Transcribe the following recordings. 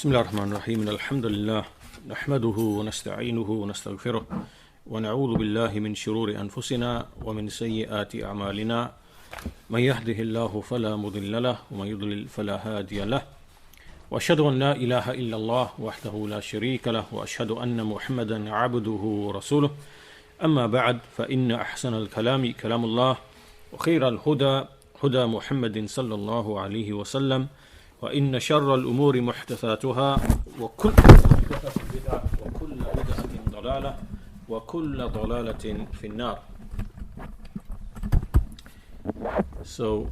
بسم الله الرحمن الرحيم الحمد لله نحمده ونستعينه ونستغفره ونعوذ بالله من شرور أنفسنا ومن سيئات أعمالنا من يهده الله فلا مضل له ومن يضلل فلا هادي له وأشهد أن لا إله إلا الله وحده لا شريك له وأشهد أن محمدا عبده ورسوله أما بعد فإن أحسن الكلام كلام الله وخير الهدى هدى محمد صلى الله عليه وسلم وإن شر الأمور محدثاتها وكل محدثة بدعة وكل بدعة ضلالة وكل ضلالة في النار. So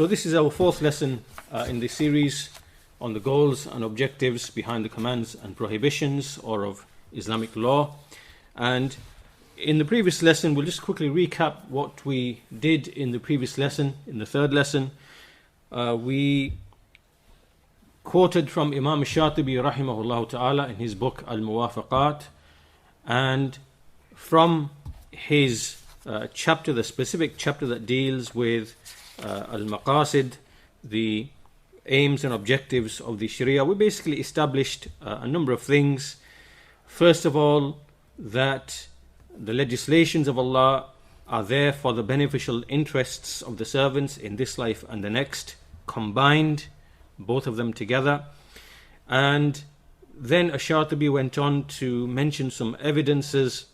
this is our fourth lesson in this series on the goals and objectives behind the commands and prohibitions or of Islamic law. And in the previous lesson, we'll just quickly recap what we did in the previous lesson. In the third lesson, we quoted from Imam Shatibi rahimahullah ta'ala in his book Al-Muwafaqat, and from his chapter, the specific chapter that deals with Al-Maqasid, the aims and objectives of the Sharia, we basically established a number of things. First of all, that the legislations of Allah are there for the beneficial interests of the servants in this life and the next, combined, both of them together. And then Ash-Shatibi went on to mention some evidences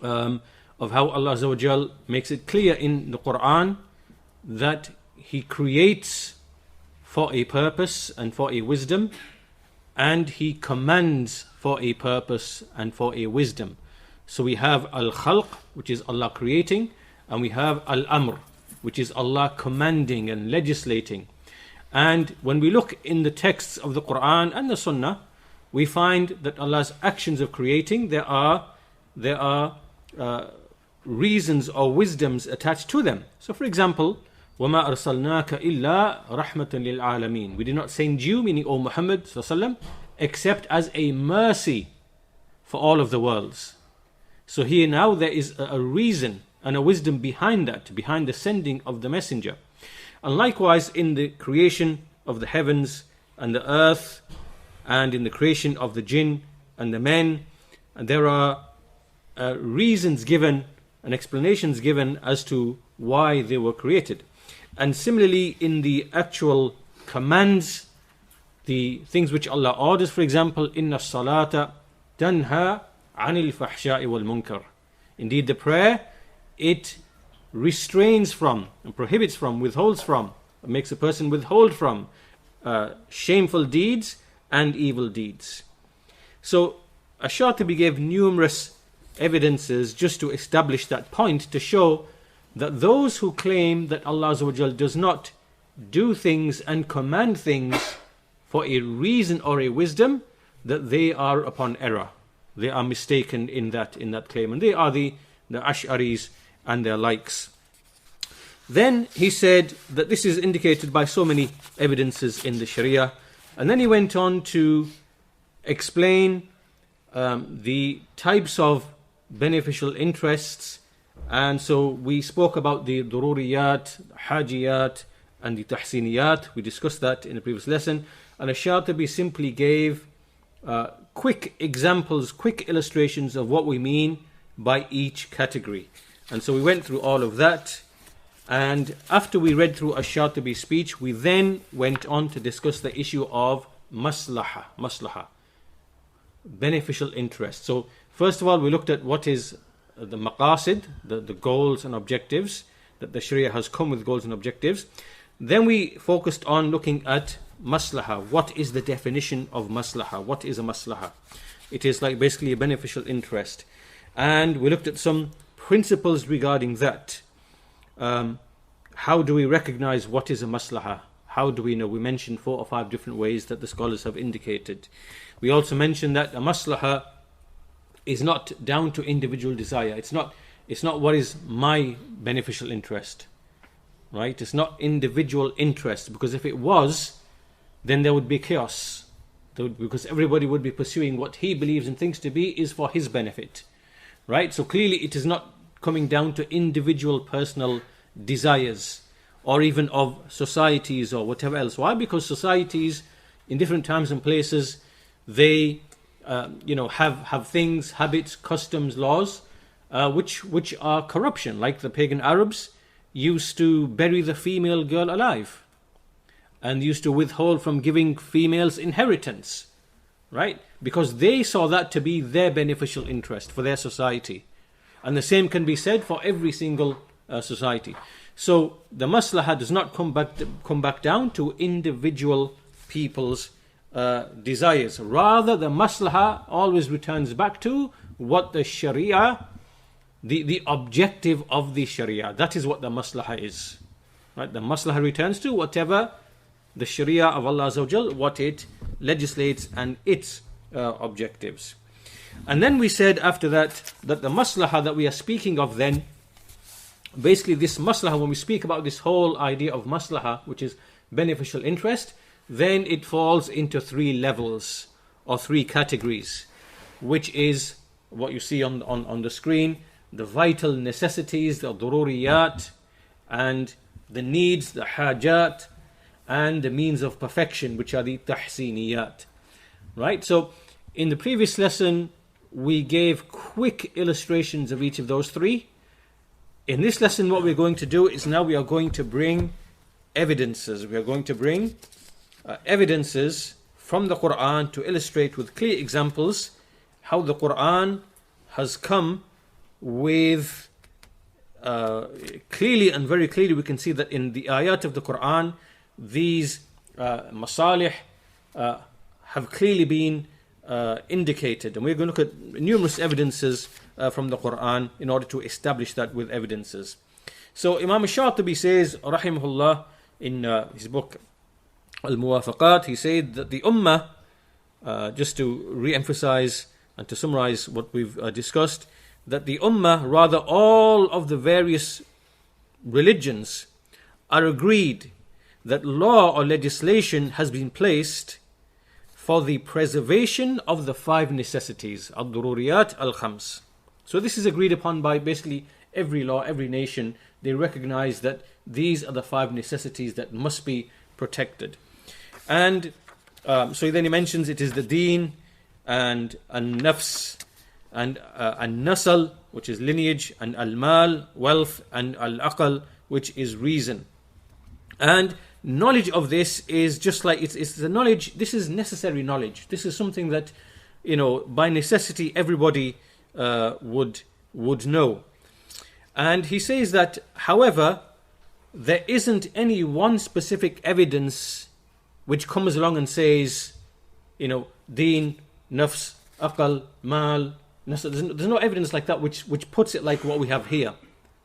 of how Allah Azza wa Jal makes it clear in the Quran that He creates for a purpose and for a wisdom, and He commands for a purpose and for a wisdom. So we have al-khalq, which is Allah creating, and we have al-amr, which is Allah commanding and legislating. And when we look in the texts of the Quran and the Sunnah, we find that Allah's actions of creating, there are reasons or wisdoms attached to them. So for example, وَمَا أَرْسَلْنَاكَ إِلَّا رَحْمَةً لِلْعَالَمِينَ. We did not send you, meaning O Muhammad ﷺ, except as a mercy for all of the worlds. So here now there is a reason and a wisdom behind that, behind the sending of the messenger. And likewise in the creation of the heavens and the earth, and in the creation of the jinn and the men, and there are reasons given and explanations given as to why they were created. And similarly in the actual commands, the things which Allah orders, for example, inna salata tanha anil fahsha'i wal munkar. Indeed, the prayer, it restrains from and prohibits from, withholds from, makes a person withhold from shameful deeds and evil deeds. So Ash-Shatibi gave numerous evidences just to establish that point, to show that those who claim that Allah Azza wa Jal does not do things and command things for a reason or a wisdom, that they are upon error. They are mistaken in that claim, and they are the Ash'aris and their likes. Then he said that this is indicated by so many evidences in the Sharia, and then he went on to explain the types of beneficial interests. And so we spoke about the dururiyat, hajiyat, and the tahsiniyat. We discussed that in the previous lesson. And Ash-Shatibi simply gave quick examples, quick illustrations of what we mean by each category. And so we went through all of that. And after we read through Ash-Shatibi's speech, we then went on to discuss the issue of maslaha, beneficial interest. So first of all, we looked at what is the maqasid, the goals and objectives, that the Sharia has come with goals and objectives. Then we focused on looking at maslaha. What is the definition of maslaha? What is a maslaha? It is like basically a beneficial interest. And we looked at some principles regarding that. How do we recognize what is a maslaha? How do we know? We mentioned 4 or 5 different ways that the scholars have indicated. We also mentioned that a maslaha is not down to individual desire. It's not what is my beneficial interest, right? It's not individual interest, because if it was, then there would be chaos. Because everybody would be pursuing what he believes and thinks to be is for his benefit, right? So clearly it is not coming down to individual personal desires or even of societies or whatever else. Why? Because societies in different times and places, they have things, habits, customs, laws which are corruption. Like the pagan Arabs used to bury the female girl alive and used to withhold from giving females inheritance, right? Because they saw that to be their beneficial interest for their society. And the same can be said for every single society. So the maslahah does not come back down to individual people's desires. Rather, the maslahah always returns back to what the sharia, the objective of the sharia. That is what the maslahah is. Right? The maslahah returns to whatever the sharia of Allah Azza wa Jal, what it legislates and its objectives. And then we said after that the maslahah that we are speaking of then, basically this maslahah, when we speak about this whole idea of maslahah, which is beneficial interest, then it falls into three levels or three categories, which is what you see on the screen: the vital necessities, the dururiyat, and the needs, the hajat, and the means of perfection, which are the tahsiniyat. Right? So in the previous lesson, we gave quick illustrations of each of those three. In this lesson, what we're going to do is now we are going to bring evidences. We are going to bring evidences from the Quran to illustrate with clear examples how the Quran has come with clearly and very clearly we can see that in the ayat of the Quran, these masalih have clearly been indicated, and we're going to look at numerous evidences from the Quran in order to establish that with evidences. So Imam Shatibi says, rahimahullah, in his book Al-Muwafaqat, he said that the Ummah, just to re-emphasize and to summarize what we've discussed, that the Ummah, rather all of the various religions, are agreed that law or legislation has been placed for the preservation of the five necessities, al-dururiyat al-khams. So this is agreed upon by basically every law, every nation. They recognize that these are the five necessities that must be protected. And so then he mentions it is the deen and an-nafs and an-nasl, which is lineage, and al-mal, wealth, and al-aql, which is reason. And knowledge of this is just like it's the knowledge. This is necessary knowledge. This is something that, by necessity everybody would know. And he says that, however, there isn't any one specific evidence which comes along and says, deen, nafs, aql, mal, nasl. There's no evidence like that which puts it like what we have here.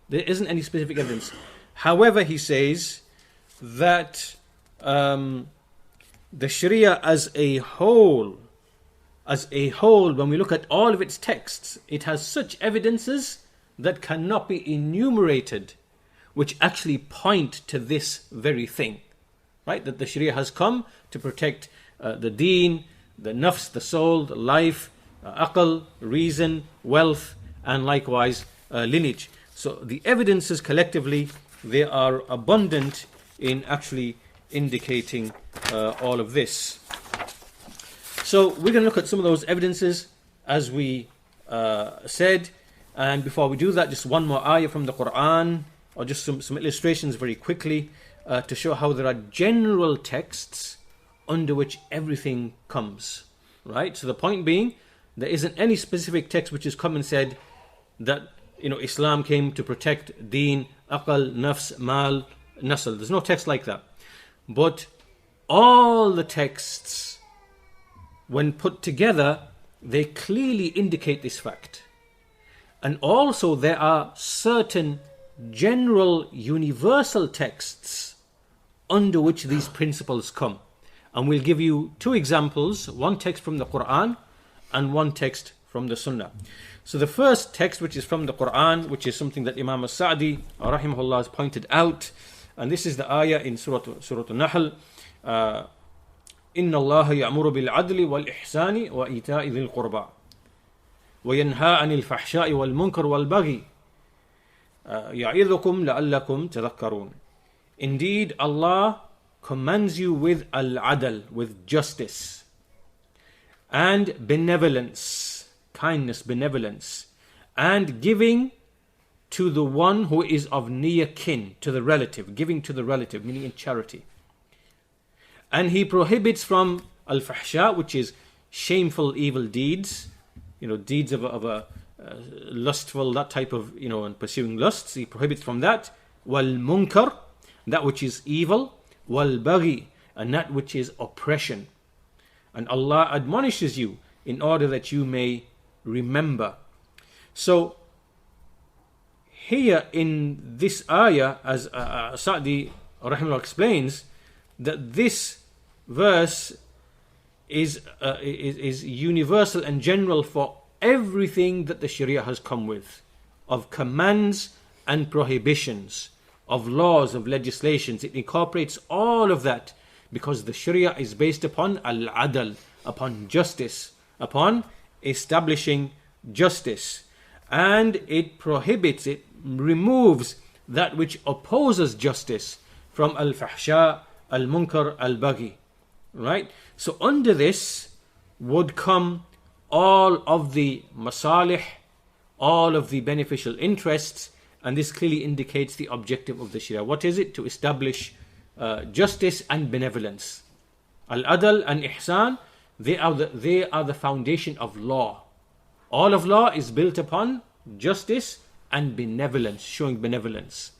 There isn't any specific evidence. However, he says that the Sharia as a whole, when we look at all of its texts, it has such evidences that cannot be enumerated, which actually point to this very thing, right? That the Sharia has come to protect the deen, the nafs, the soul, the life, aql, reason, wealth, and likewise lineage. So the evidences collectively, they are abundant in actually indicating all of this. So we're going to look at some of those evidences as we said. And before we do that, just one more ayah from the Quran, or just some illustrations very quickly to show how there are general texts under which everything comes. Right? So the point being, there isn't any specific text which has come and said that Islam came to protect deen, aql, nafs, mal, nasl. There's no text like that. But all the texts, when put together, they clearly indicate this fact. And also there are certain general universal texts under which these principles come. And we'll give you two examples, one text from the Quran and one text from the Sunnah. So the first text, which is from the Quran, which is something that Imam al-Sa'di rahimahullah has pointed out, and this is the ayah in Surah An-Nahl, إِنَّ اللَّهَ يَأْمُرُ بِالْعَدْلِ وَالْإِحْسَانِ وَإِيتَاءِ ذِي الْقُرْبَى وَيَنْهَى عَنِ الْفَحْشَاءِ وَالْمُنْكَرِ وَالْبَغْيِ يَعِظُكُمْ لَعَلَّكُمْ تَذَكَّرُونَ. Indeed, Allah commands you with al-adl, with justice, and benevolence, kindness, benevolence, and giving to the one who is of near kin, to the relative, giving to the relative, meaning in charity. And He prohibits from al-fahsha, which is shameful evil deeds, deeds of a lustful, that type of, and pursuing lusts. He prohibits from that. Wal-munkar, that which is evil. Wal-baghi, and that which is oppression. And Allah admonishes you in order that you may remember. So, here in this ayah, as Sa'di rahimahullah explains, that this verse is universal and general for everything that the Sharia has come with, of commands and prohibitions, of laws, of legislations. It incorporates all of that because the Sharia is based upon al-adl, upon justice, upon establishing justice. And it prohibits, it removes that which opposes justice from al-fahsha, al-munkar, al-baghi. Right? So under this would come all of the masalih, all of the beneficial interests, and this clearly indicates the objective of the Sharia. What is it? To establish justice and benevolence. Al-adl and ihsan, they are the foundation of law. All of law is built upon justice and benevolence, showing benevolence.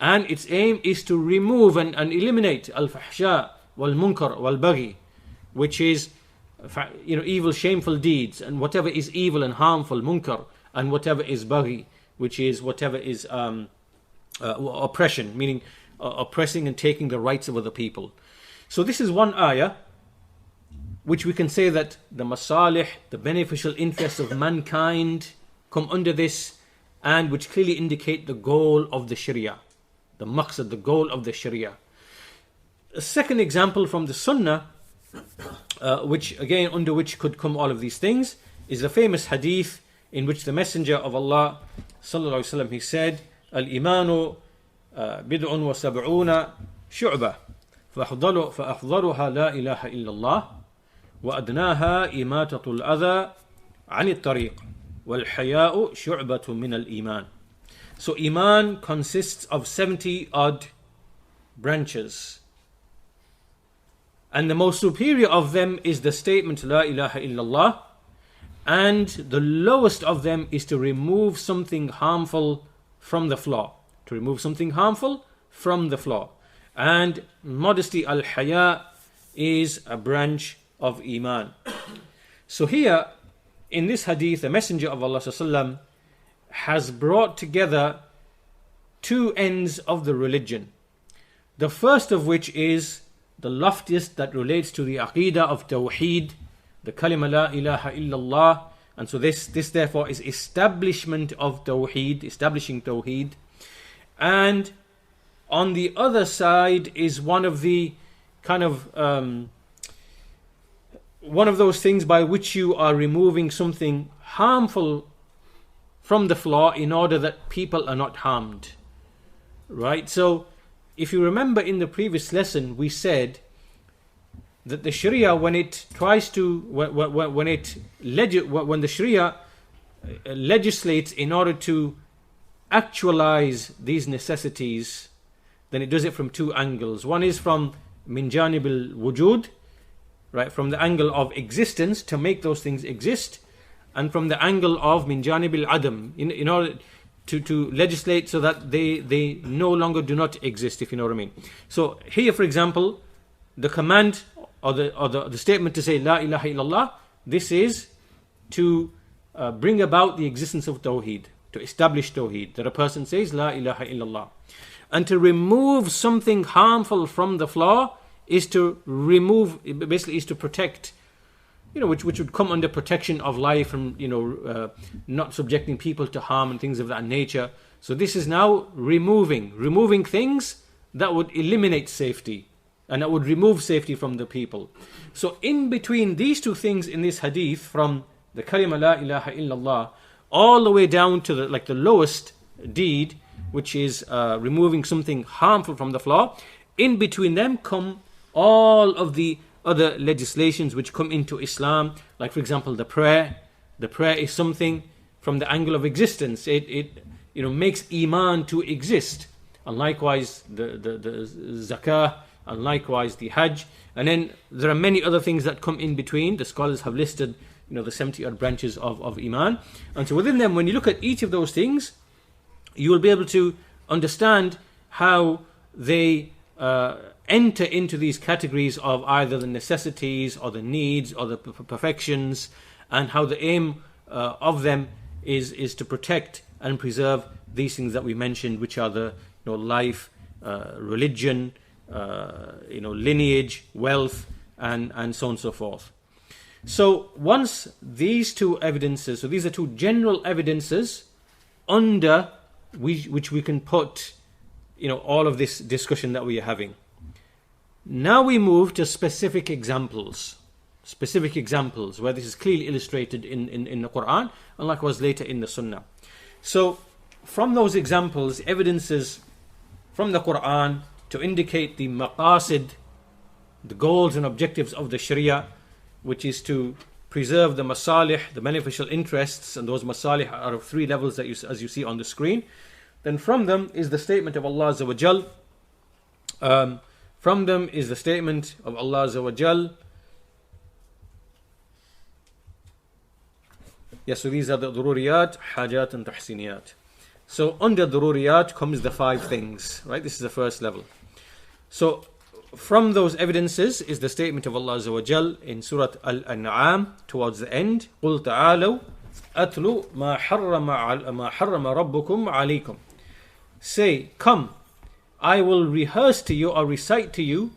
And its aim is to remove and eliminate al-fahsha, wal-munkar, wal-baghi, which is evil, shameful deeds, and whatever is evil and harmful, munkar, and whatever is baghi, which is whatever is oppression, meaning oppressing and taking the rights of other people. So this is one ayah which we can say that the masalih, the beneficial interests of mankind come under this, and which clearly indicate the goal of the Sharia, the maqsad, the goal of the Sharia. A second example from the Sunnah, which again under which could come all of these things, is the famous hadith in which the Messenger of Allah sallallahu alaihi wasallam, he said, "Al-imanu bid'un wa sab'una shu'bah, فأفضلها لا إله إلا الله وأدناها إماتة الأذى عن الطريق والحياء شعبة من الإيمان." So Iman consists of 70 odd branches, and the most superior of them is the statement La ilaha illallah, and the lowest of them is to remove something harmful from the flaw. To remove something harmful from the flaw. And modesty, al-haya, is a branch of Iman. So here, in this hadith, the Messenger of Allah sallallahu has brought together two ends of the religion. The first of which is the loftiest, that relates to the aqidah of Tawheed, the kalima la ilaha illallah. And so this therefore is establishment of Tawheed, establishing Tawheed. And on the other side is one of the kind of one of those things by which you are removing something harmful from the flaw in order that people are not harmed. Right? So if you remember in the previous lesson, we said that the Sharia, when the Sharia legislates in order to actualize these necessities, then it does it from two angles. One is from min janib al-wujud, right, from the angle of existence, to make those things exist, and from the angle of min janib al-adam, in order to legislate so that they no longer do not exist, if you know what I mean. So here, for example, the command or the statement to say La ilaha illallah, this is to bring about the existence of Tawheed, to establish Tawheed, that a person says La ilaha illallah. And to remove something harmful from the flaw is to remove, basically is to protect, which would come under protection of life from, not subjecting people to harm and things of that nature. So this is now removing things that would eliminate safety and that would remove safety from the people. So in between these two things in this hadith, from the kalima la ilaha illallah all the way down to the lowest deed, which is removing something harmful from the floor. In between them come all of the other legislations which come into Islam, like for example the prayer. The prayer is something from the angle of existence. It makes iman to exist. And likewise the zakah, and likewise the hajj. And then there are many other things that come in between. The scholars have listed the 70 odd branches of iman. And so within them, when you look at each of those things, you will be able to understand how they enter into these categories of either the necessities or the needs or the perfections, and how the aim of them is to protect and preserve these things that we mentioned, which are the life, religion, lineage, wealth, and so on and so forth. So once these two evidences, so these are two general evidences under which we can put all of this discussion that we are having. Now we move to specific examples where this is clearly illustrated in the Quran, and likewise later in the Sunnah. So from those examples, evidences from the Quran to indicate the maqasid, the goals and objectives of the Sharia, which is to preserve the masalih, the beneficial interests, and those masalih are of three levels as you see on the screen. Then from them is the statement of Allah Azza wa Jal. From them is the statement of Allah Azza wa Jal. Yes, so these are the dururiyat, hajat, and tahsiniyat. So under dururiyat comes the five things, right? This is the first level. So from those evidences is the statement of Allah Azza wa Jal in Surah Al-An'am towards the end. قُلْ تَعَالَوْا أَتْلُوا مَا حَرَّمَ رَبُّكُمْ عَلَيْكُمْ. Say, come, I will rehearse to you or recite to you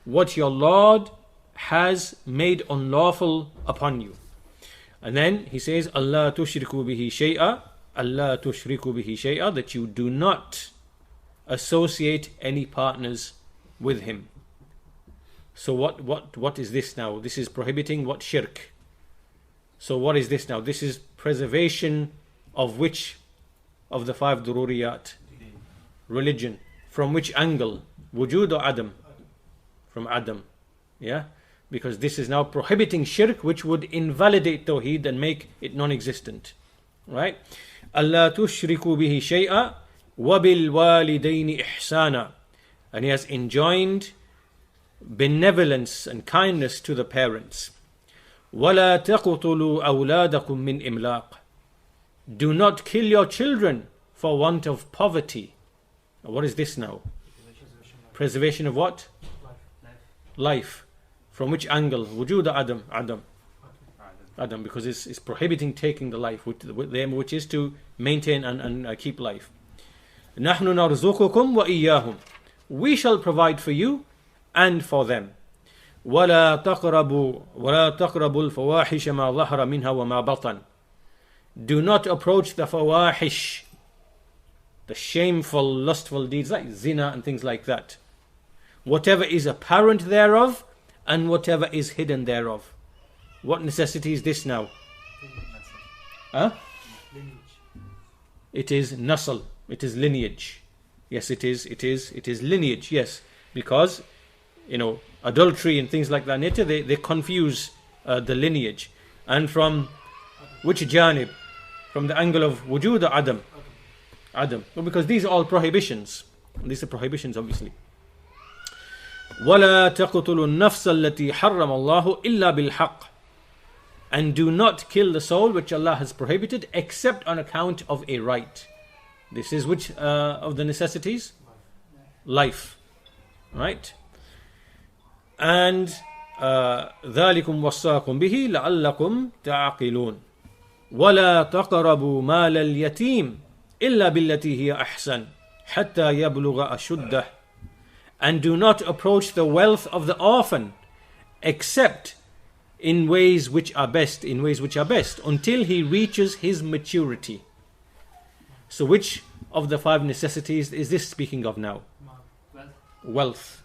what your Lord has made unlawful upon you. And then he says, Allah tushriku bihi shay'a, Allah tushriku bihi shay'a, that you do not associate any partners with him. So what is this now? This is prohibiting what? Shirk. So what is this now? This is preservation of which of the five dururiyat? Religion. From which angle? Wujud or Adam? From Adam. Yeah? Because this is now prohibiting shirk, which would invalidate tawheed and make it non-existent. Right? Allah tushriku bihi shay'a wa bil walidaini ihsana. And he has enjoined benevolence and kindness to the parents. وَلَا تَقْتُلُوا أَوْلَادَكُم مِّنْ إِمْلَاقٍ. Do not kill your children for want of poverty. What is this now? Preservation of what? Life. From which angle? Wujud or Adam? Adam, because it's prohibiting taking the life, which is to maintain and keep life. نَحْنُ نَرْزُقُكُمْ وَإِيَّاهُمْ. We shall provide for you and for them. وَلَا تَقْرَبُوا الْفَوَاحِشَ مَا ظَهَرَ مِنْهَا وَمَا بَطَنَ. Do not approach the fawahish, the shameful, lustful deeds like zina and things like that. Whatever is apparent thereof and whatever is hidden thereof. What necessity is this now? Huh? It is nasl. It is lineage. Yes, it is lineage. Yes, because adultery and things like that nature, they confuse the lineage. And from which janib? From the angle of wujud or Adam? Adam. Well, because these are all prohibitions. These are prohibitions, obviously. وَلَا تَقْتُلُوا النَّفْسَ الَّتِي حَرَّمَ اللَّهُ إِلَّا بِالْحَقِّ. And do not kill the soul which Allah has prohibited except on account of a right. This is which of the necessities? Life. Right? And ذَلِكُمْ وَصَّاكُمْ بِهِ لَعَلَّكُمْ تَعْقِلُونَ. وَلَا تَقْرَبُوا مَالَ الْيَتِيمِ إِلَّا بِالَّتِي هِيَ أَحْسَنُ حَتَّى يَبْلُغَ أَشُدَّهُ. And do not approach the wealth of the orphan except in ways which are best, until he reaches his maturity. So which of the five necessities is this speaking of now? Wealth.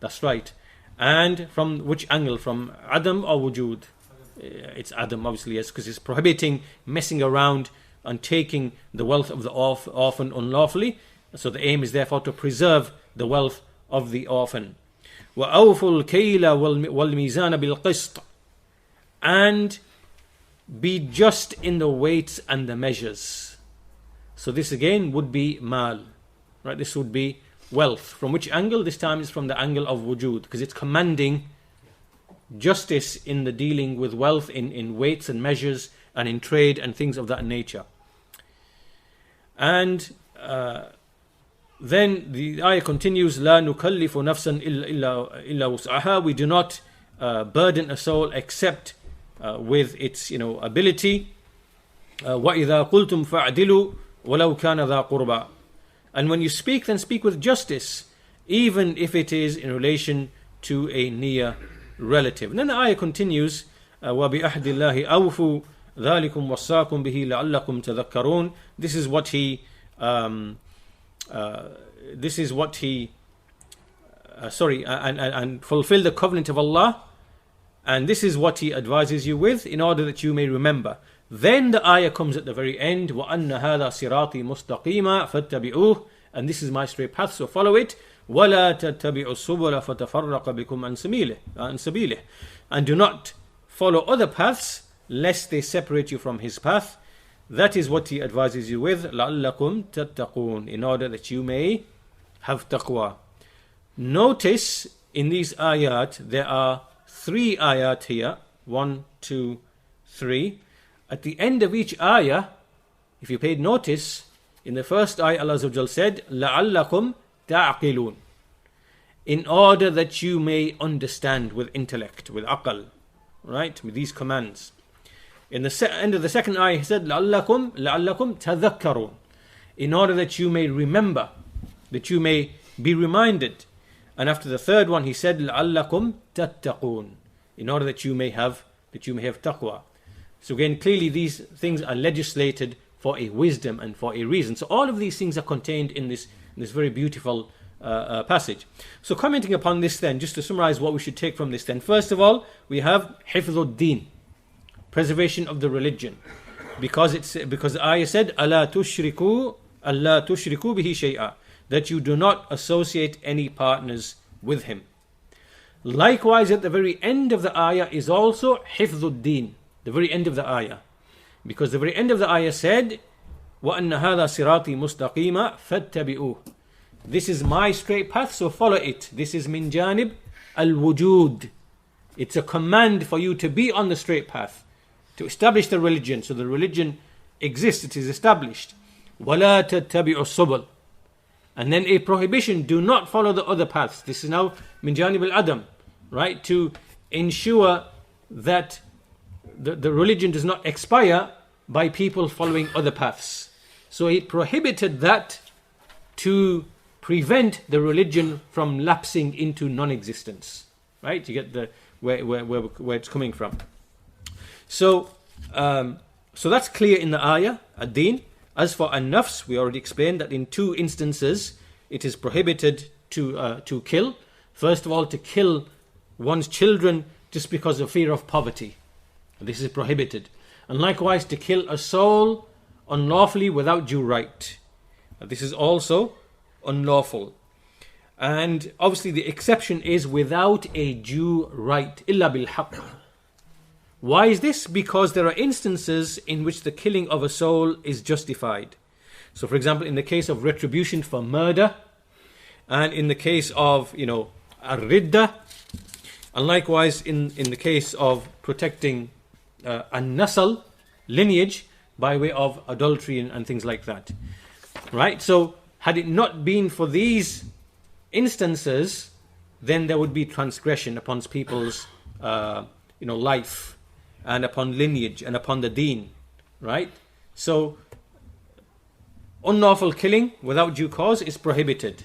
That's right. And from which angle? From Adam or Wujud? It's Adam, obviously, yes, because it's prohibiting messing around and taking the wealth of the orphan unlawfully. So the aim is therefore to preserve the wealth of the orphan. وَأَوْفُوا الْكَيْلَ وَالْمِيزَانَ بِالْقِسْطِ, and be just in the weights and the measures. So this again would be mal, right? This would be wealth. From which angle? This time is from the angle of wujud, because it's commanding justice in the dealing with wealth in weights and measures and in trade and things of that nature. And then the ayah continues, لا نكلف نفسا إلا وسعها. We do not burden a soul except with its ability. وَإِذَا قُلْتُمْ فَاعْدِلُوا وَلَوْ كَانَ ذَا قُرْبَى. And when you speak, then speak with justice, even if it is in relation to a near relative. And then the ayah continues, وَبِأَحْدِ اللَّهِ أَوْفُوا ذَلِكُمْ وَصَّاكُمْ بِهِ لَعَلَّكُمْ تَذَكَّرُونَ. This is what he and fulfill the covenant of Allah, and this is what he advises you with, in order that you may remember. Then the ayah comes at the very end, وَأَنَّ هَذَا صِرَاطِي مُسْتَقِيمًا فَاتَّبِعُوهُ, and this is my straight path, so follow it. وَلَا تَتَّبِعُوا السُّبُلَ فَتَفَرَّقَ بِكُمْ عَنْ سَبِيلِهِ, and do not follow other paths, lest they separate you from his path. That is what he advises you with, لَعَلَّكُمْ تَتَّقُونَ, in order that you may have taqwa. Notice in these ayat, there are 3 ayat here, 1, 2, 3. At the end of each ayah, if you paid notice, in the first ayah Allah Azza wa Jal said, لَعَلَّكُمْ تَعْقِلُونَ, in order that you may understand with intellect, with aql, right, with these commands. In the end of the second ayah, he said, لَعَلَّكُمْ تَذَكَّرُونَ, in order that you may remember, that you may be reminded. And after the third one, he said, لَعَلَّكُمْ تَتَّقُونَ, in order that you may have taqwa. So again, clearly these things are legislated for a wisdom and for a reason. So all of these things are contained in this very beautiful passage. So commenting upon this then, just to summarize what we should take from this then. First of all, we have حفظ الدين, preservation of the religion. Because the ayah said, أَلَا تُشْرِكُوا بِهِ شَيْئًا, that you do not associate any partners with him. Likewise, at the very end of the ayah is also حفظ الدين, the very end of the ayah. Because the very end of the ayah said, وَأَنَّ هَذَا صِرَاطِي مُسْتَقِيمًا فَاتَّبِعُوهُ, this is my straight path, so follow it. This is min janib al-wujud. It's a command for you to be on the straight path, to establish the religion. So the religion exists, it is established. وَلَا تَتَّبِعُوا السُّبُلَ, and then a prohibition, do not follow the other paths. This is now min janib al-adam, right? To ensure that the religion does not expire by people following other paths. So he prohibited that to prevent the religion from lapsing into non-existence. Right? You get where it's coming from. So that's clear in the ayah, ad-din. As for an-nafs, we already explained that in 2 instances it is prohibited to kill. First of all, to kill one's children just because of fear of poverty. This is prohibited. And likewise, to kill a soul unlawfully without due right. This is also unlawful. And obviously the exception is without a due right. إِلَّا بِالْحَقِّ. Why is this? Because there are instances in which the killing of a soul is justified. So for example, in the case of retribution for murder, and in the case of, ar-ridda, and likewise in the case of protecting an-nasl, lineage, by way of adultery and things like that. Right? So had it not been for these instances, then there would be transgression upon people's life, and upon lineage, and upon the deen. Right? So unlawful killing without due cause is prohibited,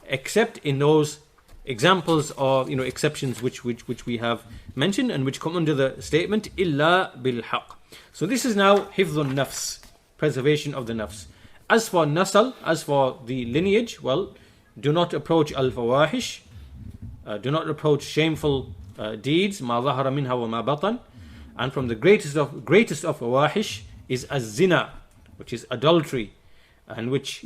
except in those examples or exceptions which we have mentioned, and which come under the statement illa bil haqq. So this is now hifdhun nafs, preservation of the nafs. As for nasl, as for the lineage, well, do not approach al-fawahish, do not approach shameful deeds, ma dhahara minha wa ma batan. And from the greatest of fawahish is az-zina, which is adultery, and which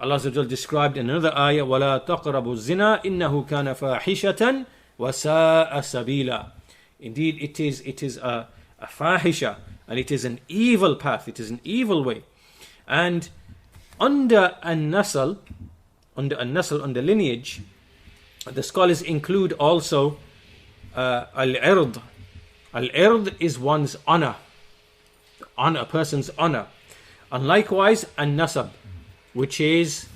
Allah Azza wa Jal described in another ayah, وَلَا تَقْرَبُوا الزِّنَا إِنَّهُ كَانَ فَاحِشَةً وَسَاءَ سَبِيلًا. Indeed, it is a fahisha, and it is an evil path, it is an evil way. And under an-nasl, under lineage, the scholars include also al-ird. Al-ird is one's honor, a person's honor. And likewise, an-nasab, which is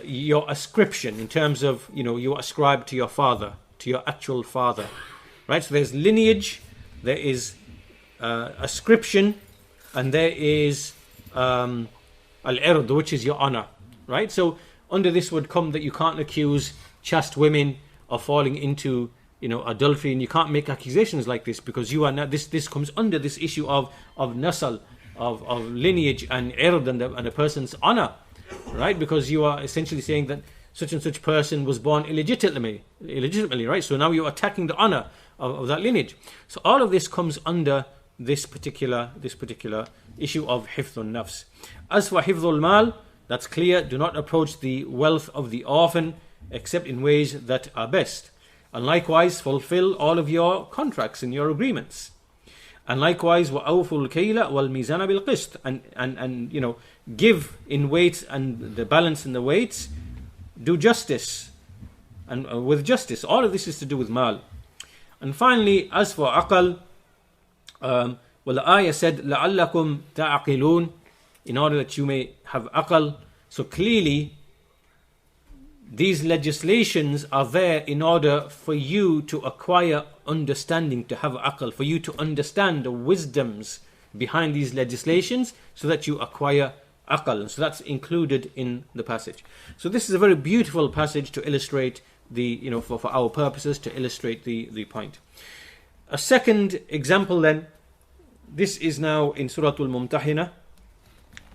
your ascription, in terms of, you ascribe to your father, to your actual father. Right? So there's lineage, there is ascription, and there is al-ird, which is your honor. Right? So under this would come that you can't accuse chaste women of falling into adultery, and you can't make accusations like this, because you are not, this comes under this issue of nasl, of lineage and ird, and a person's honor, right? Because you are essentially saying that such and such person was born illegitimately, right? So now you're attacking the honor of that lineage. So all of this comes under this particular issue of hifdhun nafs. As for hifdhul mal, that's clear. Do not approach the wealth of the orphan except in ways that are best. And likewise, fulfill all of your contracts and your agreements. And likewise, وَأَوْفُوا الْكَيْلَ وَالْمِيزَانَ بِالْقِسْطِ, and give in weights and the balance in the weights. Do justice, and with justice. All of this is to do with mal. And finally, as for aqal, the ayah said, لَعَلَّكُمْ تَعْقِلُونَ, in order that you may have aqal. So clearly, these legislations are there in order for you to acquire understanding, to have aql, for you to understand the wisdoms behind these legislations, so that you acquire aql. So that's included in the passage. So this is a very beautiful passage to illustrate for our purposes, to illustrate the point. A second example then, this is now in Surah Al-Mumtahina,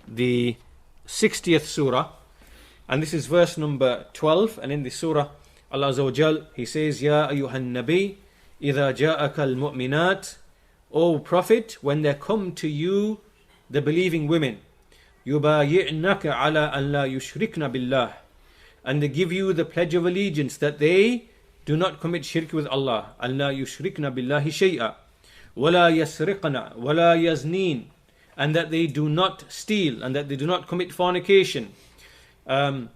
the 60th surah. And this is verse number 12. And in this surah, Allah Azza wa Jal, He says, Ya ayyuhan nabi, idha ja'aka al-mu'minat, O Prophet, when there come to you the believing women, yubayi'naka ala an la yushrikna billah, and they give you the pledge of allegiance that they do not commit shirk with Allah, an la yushrikna billahi shay'a, wala yasriqna, wala yazneen, and that they do not steal, and that they do not commit fornication, وَلَا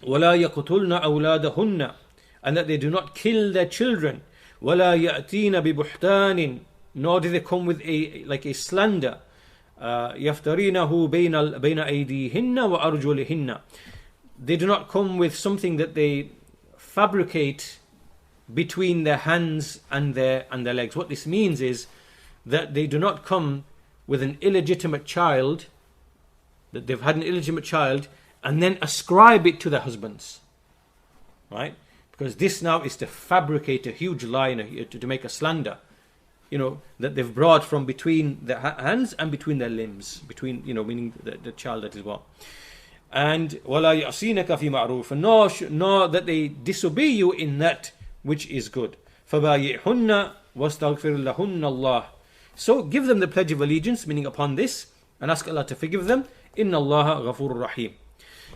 يَقْتُلْنَ أَوْلَادَهُنَّ, and that they do not kill their children, وَلَا يَأْتِينَ بِبُحْتَانٍ, nor do they come with a slander, يَفْتَرِينَهُ بَيْنَ أَيْدِيهِنَّ وَأَرْجُلِهِنَّ, they do not come with something that they fabricate between their hands and their legs. What this means is that they do not come with an illegitimate child, that they've had an illegitimate child, and then ascribe it to their husbands, right? Because this now is to fabricate a huge lie, to make a slander, that they've brought from between their hands and between their limbs, meaning the child that is born. And وَلَا يَعْصِينَكَ فِي مَعْرُوفٍ, nor that they disobey you in that which is good. فَبَايِعْهُنَّ وَاسْتَغْفِرْ لَهُنَّ اللَّهِ, so give them the pledge of allegiance, meaning upon this, and ask Allah to forgive them. إِنَّ اللَّهَ غَفُورٌ رَحِيمٌ.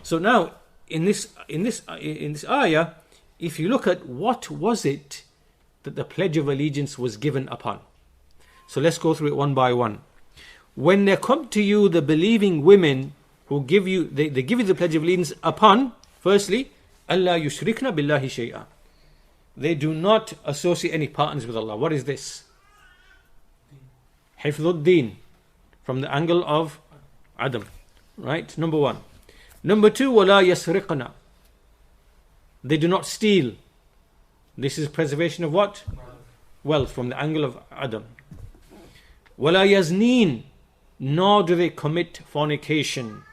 So now, in this ayah, if you look at what was it that the pledge of allegiance was given upon. So let's go through it one by one. When there come to you the believing women who give you, they give you the pledge of allegiance upon, firstly, أَلَّا يُشْرِكْنَ بِاللَّهِ شَيْئًا, they do not associate any partners with Allah. What is this? Hifdhud Deen, from the angle of Adam, right? Number one. Number two, وَلَا يَسْرِقْنَا, they do not steal. This is preservation of what? Wealth, from the angle of Adam. وَلَا يَزْنِينَ, nor do they commit fornication.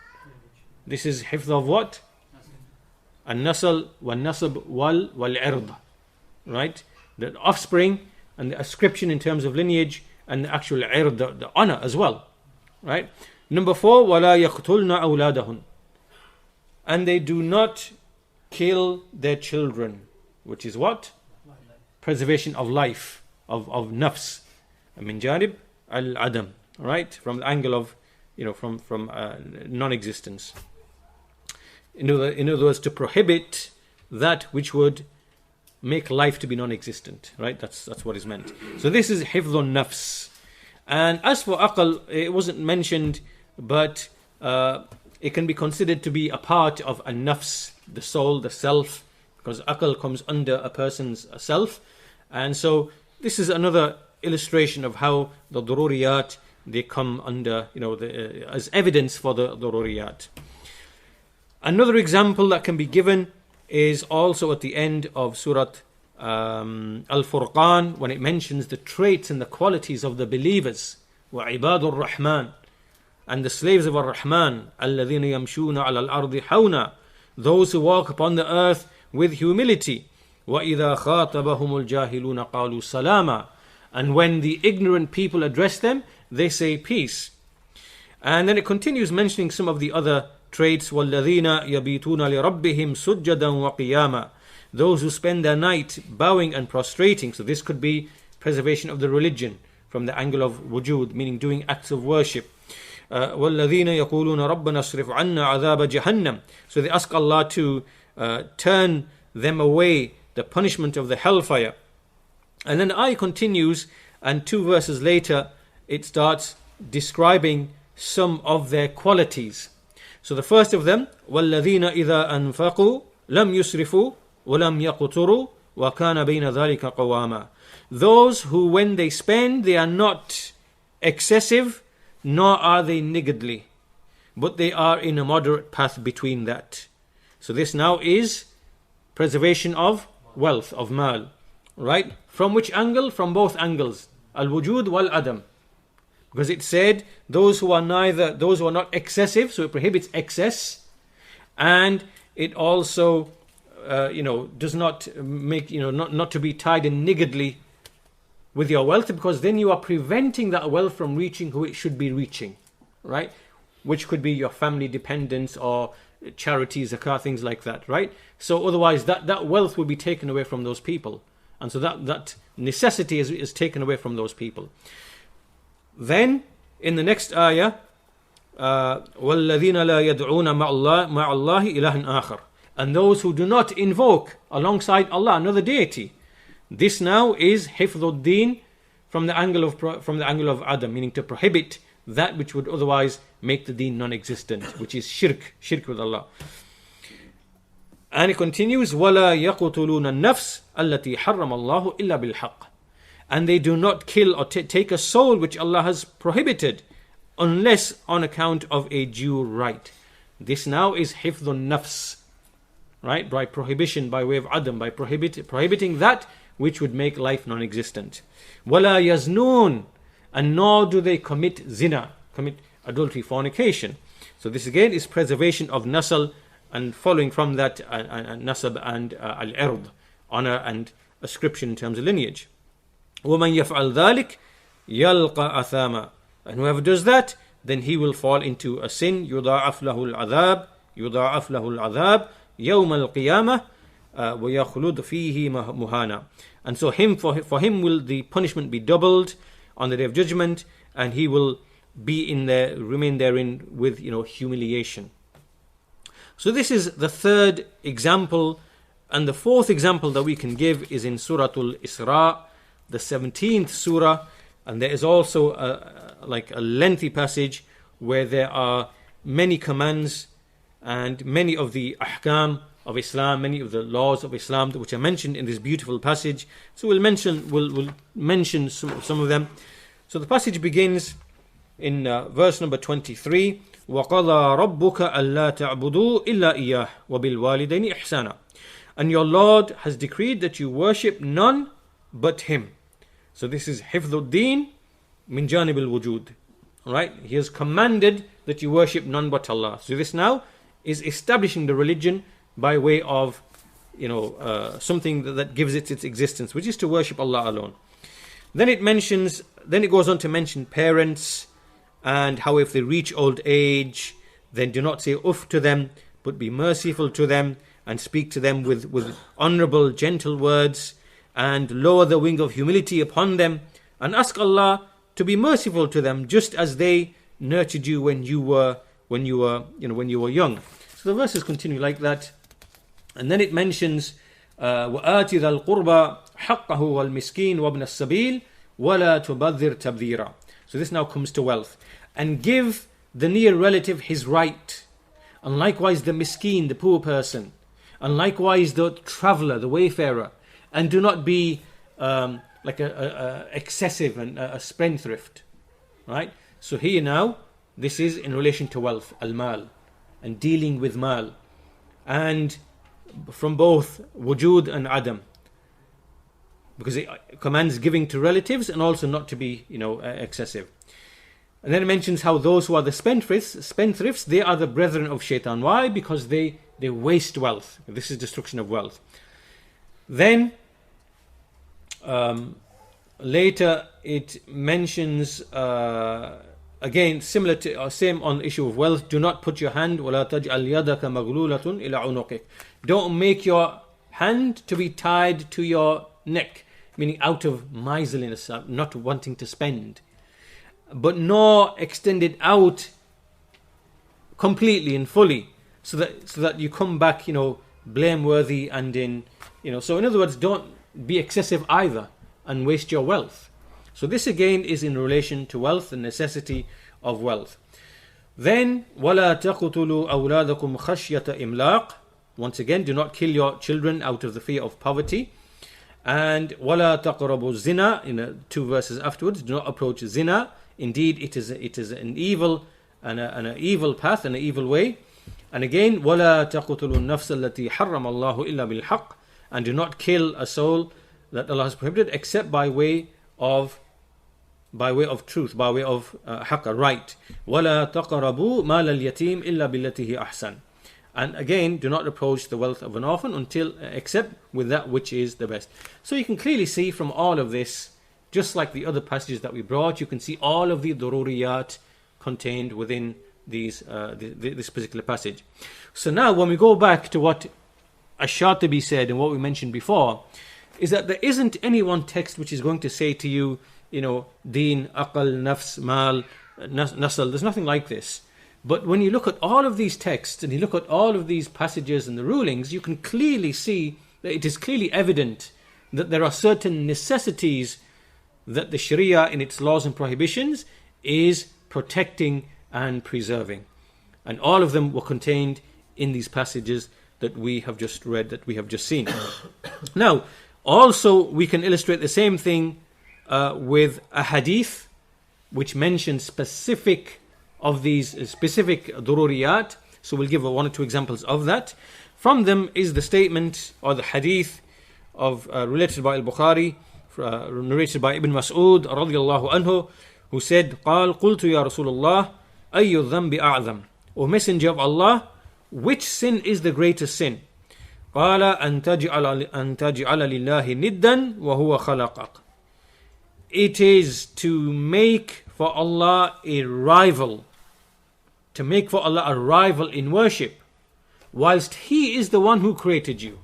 This is hifdh of what? An-nasl wal-nasab wal-ird, right? The offspring and the ascription in terms of lineage, and the actual ird, the honor as well, right? Number four, وَلَا يَقْتُلْنَ أَوْلَادَهُنْ, and they do not kill their children, which is what? Preservation of life, of nafs, min janib al-adam, right? From the angle of, from non-existence. In other words, to prohibit that which would make life to be non-existent, right? That's what is meant. So this is hifdhun nafs. And as for aql, it wasn't mentioned, but it can be considered to be a part of a nafs, the soul, the self, because aql comes under a person's self. And so this is another illustration of how the dururiyat, they come under, as evidence for the dururiyat. Another example that can be given is also at the end of Surah Al-Furqan, when it mentions the traits and the qualities of the believers. وَعِبَادُ الرَّحْمَنِ, and the slaves of Ar-Rahman, الَّذِينَ يَمْشُونَ عَلَى الْأَرْضِ حَوْنًا, those who walk upon the earth with humility. وَإِذَا خَاطَبَهُمُ الْجَاهِلُونَ قَالُوا سَلَامًا, and when the ignorant people address them, they say peace. And then it continues mentioning some of the other traits. وَالَّذِينَ يَبِيتُونَ لِرَبِّهِمْ سُجَّدًا وَقِيَامًا, those who spend their night bowing and prostrating. So this could be preservation of the religion from the angle of wujud, meaning doing acts of worship. وَالَّذِينَ يَقُولُونَ رَبَّنَا اصْرِفْ عَنَّا عَذَابَ جَهَنَّمَ, so they ask Allah to turn them away the punishment of the hellfire. And then the ayah continues, and 2 verses later it starts describing some of their qualities. So the first of them, وَالَّذِينَ إِذَا أَنفَقُوا لَمْ يُسْرِفُوا وَلَمْ يَقْتُرُوا وَكَانَ بَيْنَ ذَلِكَ قَوَامًا, those who when they spend they are not excessive nor are they niggardly, but they are in a moderate path between that. So this now is preservation of wealth, of mal, right? From which angle? From both angles, al-wujud wal-adam, because it said those who are not excessive, so it prohibits excess, and it also does not make, not to be tied in niggardly with your wealth, because then you are preventing that wealth from reaching who it should be reaching, right? Which could be your family dependents or charities, zakat, things like that, right? So otherwise that wealth will be taken away from those people, and so that necessity is taken away from those people. Then in the next ayah, وَالَّذِينَ لَا يَدْعُونَ مَعَ اللَّهِ إِلَهًا آخَرَ, and those who do not invoke alongside Allah another deity. This now is hifdhud deen from the angle of adam, meaning to prohibit that which would otherwise make the deen non-existent, which is shirk with Allah. And it continues, وَلَا يَقْتُلُونَ النَّفْسَ الَّتِي حَرَّمَ اللَّهُ إِلَّا بِالْحَقِّ, and they do not kill or take a soul which Allah has prohibited unless on account of a due right. This now is hifdhun nafs, right? By prohibition, by way of adam, by prohibiting that which would make life non-existent. وَلَا يَزْنُونَ, and nor do they commit zina, commit adultery, fornication. So this again is preservation of nasl, and following from that nasab and al-ird, honor and ascription in terms of lineage. وَمَنْ يَفْعَلْ ذَلِكَ يَلْقَ أَثَامًا, and whoever does that, then he will fall into a sin. يُضَاعَفْ لَهُ الْعَذَابِ يَوْمَ الْقِيَامَةِ وَيَخْلُدْ فِيهِ مُهَانًا, and so for him will the punishment be doubled on the day of judgment, and he will remain therein with humiliation. So this is the third example, and the fourth example that we can give is in Surah Al-Isra, the 17th surah, and there is also a lengthy passage where there are many commands and many of the ahkam of Islam, many of the laws of Islam which are mentioned in this beautiful passage. So we'll mention some of them. So the passage begins in verse number 23. وَقَضَى رَبُّكَ أَلَّا تَعْبُدُوا إِلَّا إِيَّاهُ وَبِالْوَالِدَيْنِ إِحْسَانًا, and your Lord has decreed that you worship none but Him. So this is hifdhud deen min janib al-wujud, right? He has commanded that you worship none but Allah. So this now is establishing the religion by way of something that gives it its existence, which is to worship Allah alone. Then it goes on to mention parents, and how if they reach old age, then do not say uff to them, but be merciful to them and speak to them with honorable, gentle words, and lower the wing of humility upon them, and ask Allah to be merciful to them, just as they nurtured you when you were young. So the verses continue like that. And then it mentions وَآتِ ذَا الْقُرْبَى حَقَّهُ وَالْمِسْكِينَ وَابْنَ السَّبِيلِ وَلَا تُبَذِّرْ تَبْذِيرًا. So this now comes to wealth. And give the near relative his right, and likewise the miskeen, the poor person, and likewise the traveller, the wayfarer, and do not be like a excessive and a spendthrift, right? So here now, this is in relation to wealth, al-mal, and dealing with mal, and from both wujud and adam, because it commands giving to relatives and also not to be, excessive. And then it mentions how those who are the spendthrifts, they are the brethren of shaitan. Why? Because they waste wealth. This is destruction of wealth. Then later it mentions again similar to same on the issue of wealth. Do not put your hand وَلَا تَجْعَلْ يَدَكَ مَغْلُولَةٌ إِلَى عُنُقِكَ. Don't make your hand to be tied to your neck, meaning out of miserliness, not wanting to spend, but nor extend it out completely and fully, so that you come back, blameworthy and in, So in other words, don't be excessive either and waste your wealth. So this again is in relation to wealth, the necessity of wealth. Then وَلَا تَقْتُلُوا أَوْلَادَكُمْ خَشْيَةَ إِمْلَاقٍ. Once again, do not kill your children out of the fear of poverty. And وَلَا تَقْرَبُوا الزِّنَا, in 2 verses afterwards, do not approach zina. Indeed, it is an evil and an evil path and an evil way. And again, وَلَا تَقْتُلُوا النَّفْسَ الَّتِي حَرَّمَ اللَّهُ إِلَّا بِالْحَقِّ. And do not kill a soul that Allah has prohibited except by way of truth, by way of haqq, right. وَلَا تَقْرَبُوا مَالَ الْيَتِيمِ إِلَّا بِالَّتِي هِيَ أَحْسَنُ. And again, do not approach the wealth of an orphan except with that which is the best. So you can clearly see from all of this, just like the other passages that we brought, you can see all of the dururiyat contained within this particular passage. So now when we go back to what Ash-Shatibi said and what we mentioned before, is that there isn't any one text which is going to say to you, deen, aqal, nafs, mal, nasl. There's nothing like this. But when you look at all of these texts and you look at all of these passages and the rulings, you can clearly see that it is clearly evident that there are certain necessities that the Sharia in its laws and prohibitions is protecting and preserving. And all of them were contained in these passages that we have just read, that we have just seen. Now, also we can illustrate the same thing with a hadith which mentions specific dururiyat. So we'll give 1 or 2 examples of that. From them is the statement or the hadith of related by al-Bukhari, narrated by Ibn Mas'ud radiyallahu anhu, who said, قال قلت يا رسول الله أي الذنب أعظم. O Messenger of Allah, which sin is the greatest sin? قال أن تجعل لله ندا وهو خلقك. It is to make for Allah a rival, in worship, whilst He is the one who created you.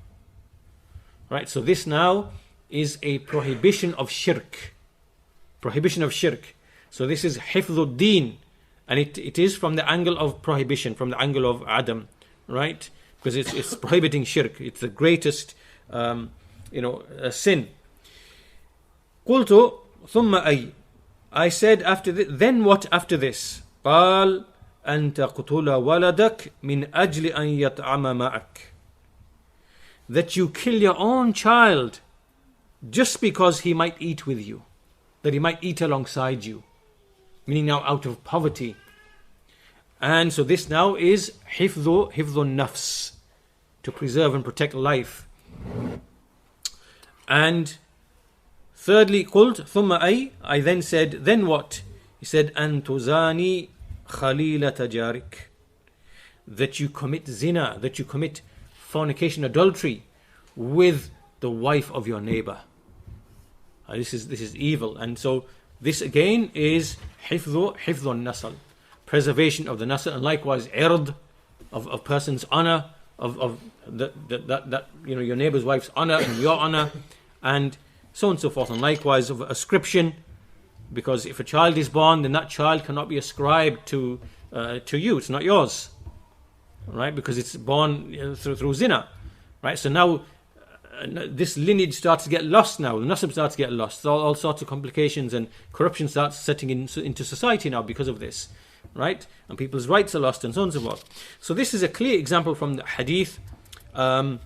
Right, so this now is a prohibition of shirk. So this is hifdhud deen, and it is from the angle of prohibition, from the angle of Adam, right? Because it's prohibiting shirk. It's the greatest, sin. قلت ثم أي. I said after this, then what after this? قال أن تقتل ولدك من أجل أن يطعم معك. That you kill your own child just because he might eat with you, that he might eat alongside you, meaning now out of poverty. And so this now is hifdhu nafs, to preserve and protect life. And thirdly, قلت ثم أي, I then said, then what? He said, أن تزاني خليلة جارك, that you commit zina, that you commit fornication, adultery with the wife of your neighbor. This is evil. And so this again is hifdhu nasl, preservation of the nasl, and likewise ird, of person's honor, of that your neighbor's wife's honor and your honor, and so on and so forth. And likewise of ascription, because if a child is born, then that child cannot be ascribed to you. It's not yours. right? Because it's born through zina, right? So now this lineage starts to get lost now. The nasab starts to get lost. So all sorts of complications and corruption starts setting into society now because of this, right? And people's rights are lost and so on and so forth. So this is a clear example from the hadith. And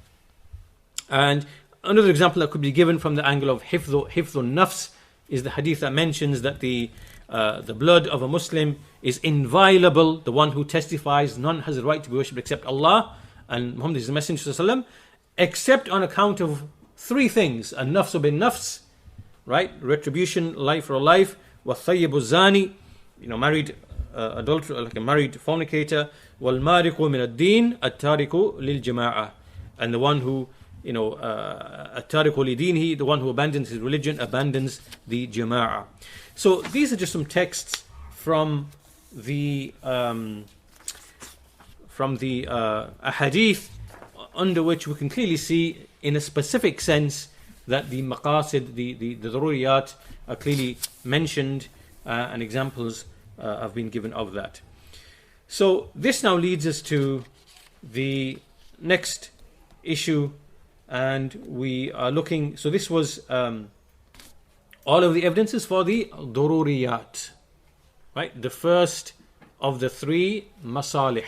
another example that could be given from the angle of hifdhun nafs is the hadith that mentions that the blood of a Muslim is inviolable. The one who testifies none has the right to be worshipped except Allah, and Muhammad is the Messenger sallallahu alaihi wasallam, except on account of three things: an nafs bin nafs, right? Retribution, life for a life. Wa thayyibu zani, married adulterer, like a married fornicator. Wal mariqu min ad-din at-tariqu lil jama'ah, and the one who at-tariqu li dinihi, the one who abandons his religion abandons the jama'ah. So these are just some texts from the ahadith, under which we can clearly see in a specific sense that the maqasid, the daruriyat are clearly mentioned, and examples have been given of that. So this now leads us to the next issue, and we are looking, so this was all of the evidences for the daruriyat, right? The first of the three masalih,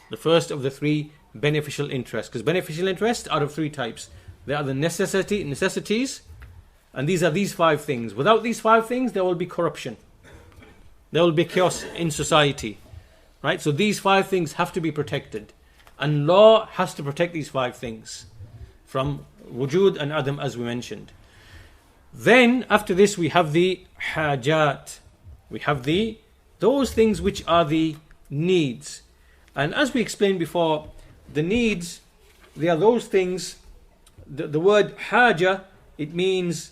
the first of the three beneficial interests, because beneficial interests are of three types. They are the necessities, and these are these five things. Without these five things, there will be corruption, there will be chaos in society, right? So these five things have to be protected, and law has to protect these five things from wujud and adam, as we mentioned. Then after this we have the hajat, we have those things which are the needs, and as we explained before, the needs, they are those things. The word haja, it means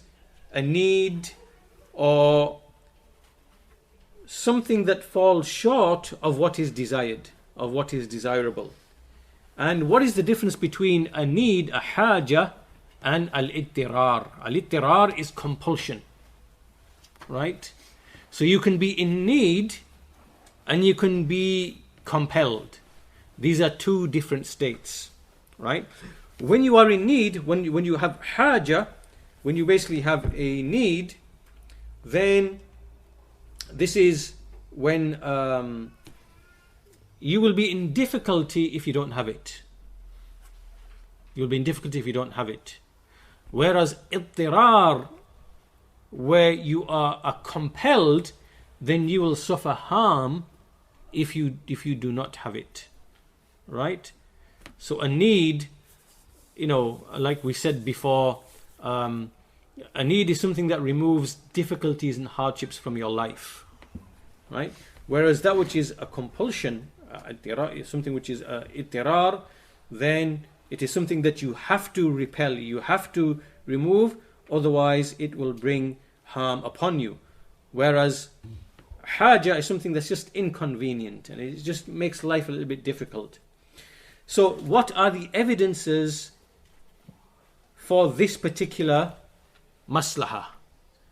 a need or something that falls short of what is desired, of what is desirable. And what is the difference between a need, a haja, and al-ittirar? Al-ittirar is compulsion, right? So you can be in need and you can be compelled. These are two different states, right? When you are in need, when you have haja, when you basically have a need, then this is when you will be in difficulty if you don't have it. You'll be in difficulty if you don't have it. Whereas ittirar, where you are compelled, then you will suffer harm if you do not have it, right? So a need, like we said before, a need is something that removes difficulties and hardships from your life, right? Whereas that which is a compulsion, something which is ittirar, then it is something that you have to repel, you have to remove, otherwise it will bring harm upon you. Whereas haja is something that's just inconvenient and it just makes life a little bit difficult. So what are the evidences for this particular maslaha?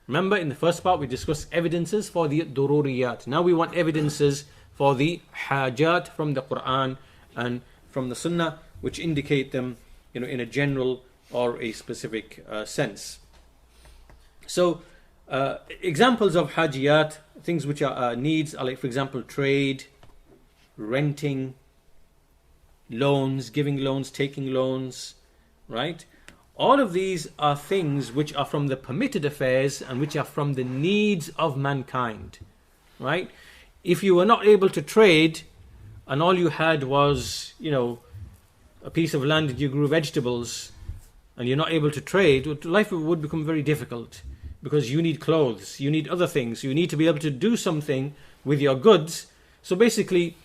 Remember, in the first part we discussed evidences for the dururiyat. Now we want evidences for the hajat from the Quran and from the Sunnah, which indicate them, in a general or a specific sense. So examples of hajiyat, things which are needs, are like, for example, trade, renting, loans, giving loans, taking loans, right? All of these are things which are from the permitted affairs and which are from the needs of mankind, right? If you were not able to trade and all you had was, a piece of land and you grew vegetables and you're not able to trade, life would become very difficult, because you need clothes, you need other things, you need to be able to do something with your goods. So basically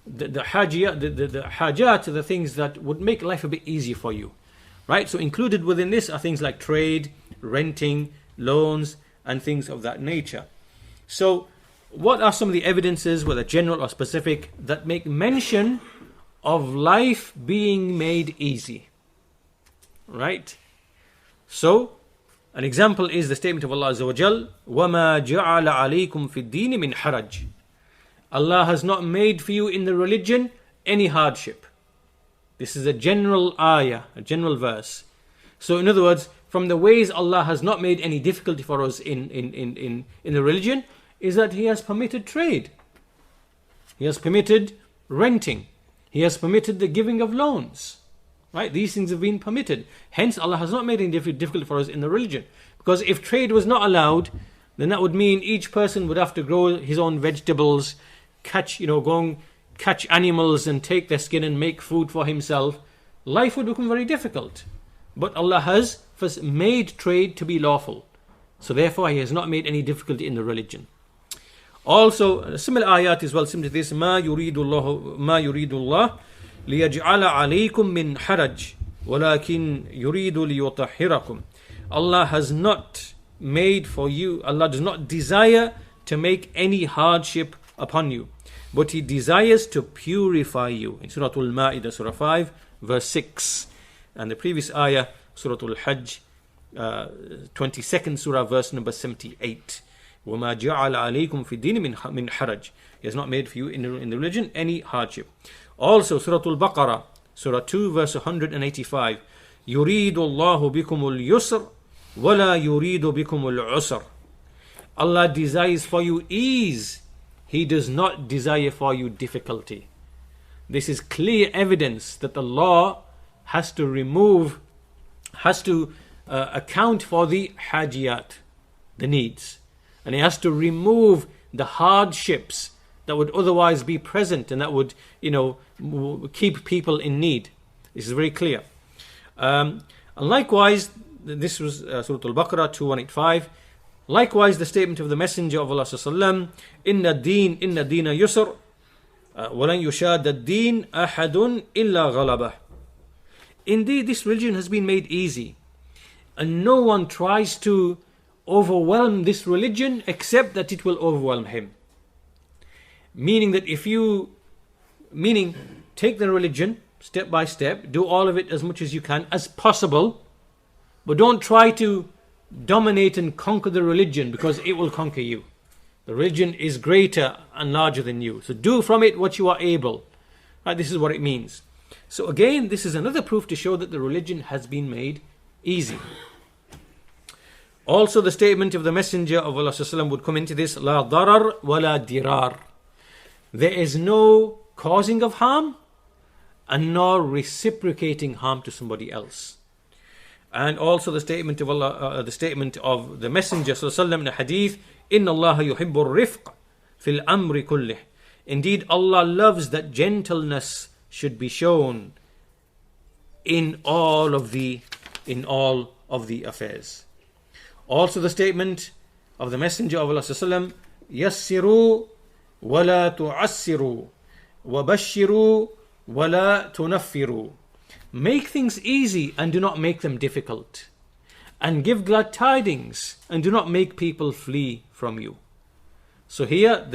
the hajat are the things that would make life a bit easier for you, right? So included within this are things like trade, renting, loans, and things of that nature. So what are some of the evidences, whether general or specific, that make mention of life being made easy, right? So an example is the statement of Allah Azza wa Jal, وَمَا جَعَلَ عَلَيْكُمْ فِي الدِّينِ مِنْ حَرَجٍ. Allah has not made for you in the religion any hardship. This is a general ayah, a general verse. So in other words, from the ways Allah has not made any difficulty for us in the religion is that He has permitted trade. He has permitted renting. He has permitted the giving of loans. Right? These things have been permitted. Hence, Allah has not made any difficulty for us in the religion. Because if trade was not allowed, then that would mean each person would have to grow his own vegetables, go and catch animals and take their skin and make food for himself. Life would become very difficult. But Allah has first made trade to be lawful. So therefore, He has not made any difficulty in the religion. Also, a similar ayat as well, similar to this, ما يريد الله ليجعل عليكم من حرج ولكن يريد ليطهركم. Allah has not made for you, Allah does not desire to make any hardship upon you, but He desires to purify you. In Surah Al-Ma'idah, Surah 5, verse 6. And the previous ayah, Surah Al-Hajj, 22nd Surah, verse number 78. وَمَا جَعَلَ عَلَيْكُمْ فِي الدِّينِ مِنْ حَرَجٍ. He has not made for you in the religion any hardship. Also, Surah Al-Baqarah, Surah 2, verse 185. يُرِيدُ اللَّهُ بِكُمُ الْيُسْرَ وَلَا يُرِيدُ بِكُمُ الْعُسْرَ. Allah desires for you ease. He does not desire for you difficulty. This is clear evidence that the law has to account for the hajiyat, the needs. And He has to remove the hardships that would otherwise be present and that would, keep people in need. This is very clear. And likewise, this was Surah Al-Baqarah 2185. Likewise, the statement of the Messenger of Allah sallallahu Inna dina yusr, walan yushad ad-din ahadun illa ghalabah. Indeed, this religion has been made easy, and no one tries to overwhelm this religion except that it will overwhelm him. Meaning that take the religion step by step, do all of it as much as you can, as possible, but don't try to dominate and conquer the religion, because it will conquer you. The religion is greater and larger than you. So do from it what you are able. Right, this is what it means. So again, this is another proof to show that the religion has been made easy. Also, the statement of the Messenger of Allah sallallahu would come into this, La darar wa la dirar. There is no causing of harm and nor reciprocating harm to somebody else. And also the statement of Allah, the statement of the Messenger sallallahu in the hadith, Inna Allah yuhibbu rifq fil amri kullih. Indeed, Allah loves that gentleness should be shown in all of the affairs. Also the statement of the Messenger of Allah sallallahu Yassiru wa la tu'assiru wa bashiru wa la tunaffiru. Make things easy and do not make them difficult, and give glad tidings and do not make people flee from you. So here,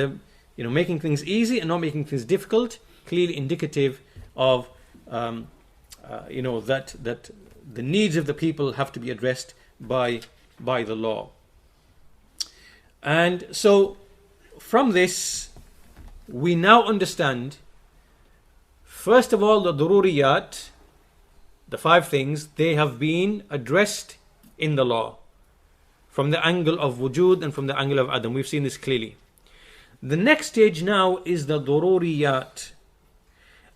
making things easy and not making things difficult, clearly indicative of that the needs of the people have to be addressed by the law. And so from this we now understand, first of all, the dururiyat, the 5 things, they have been addressed in the law from the angle of wujud and from the angle of adam. We've seen this clearly. The next stage now is the dururiyat,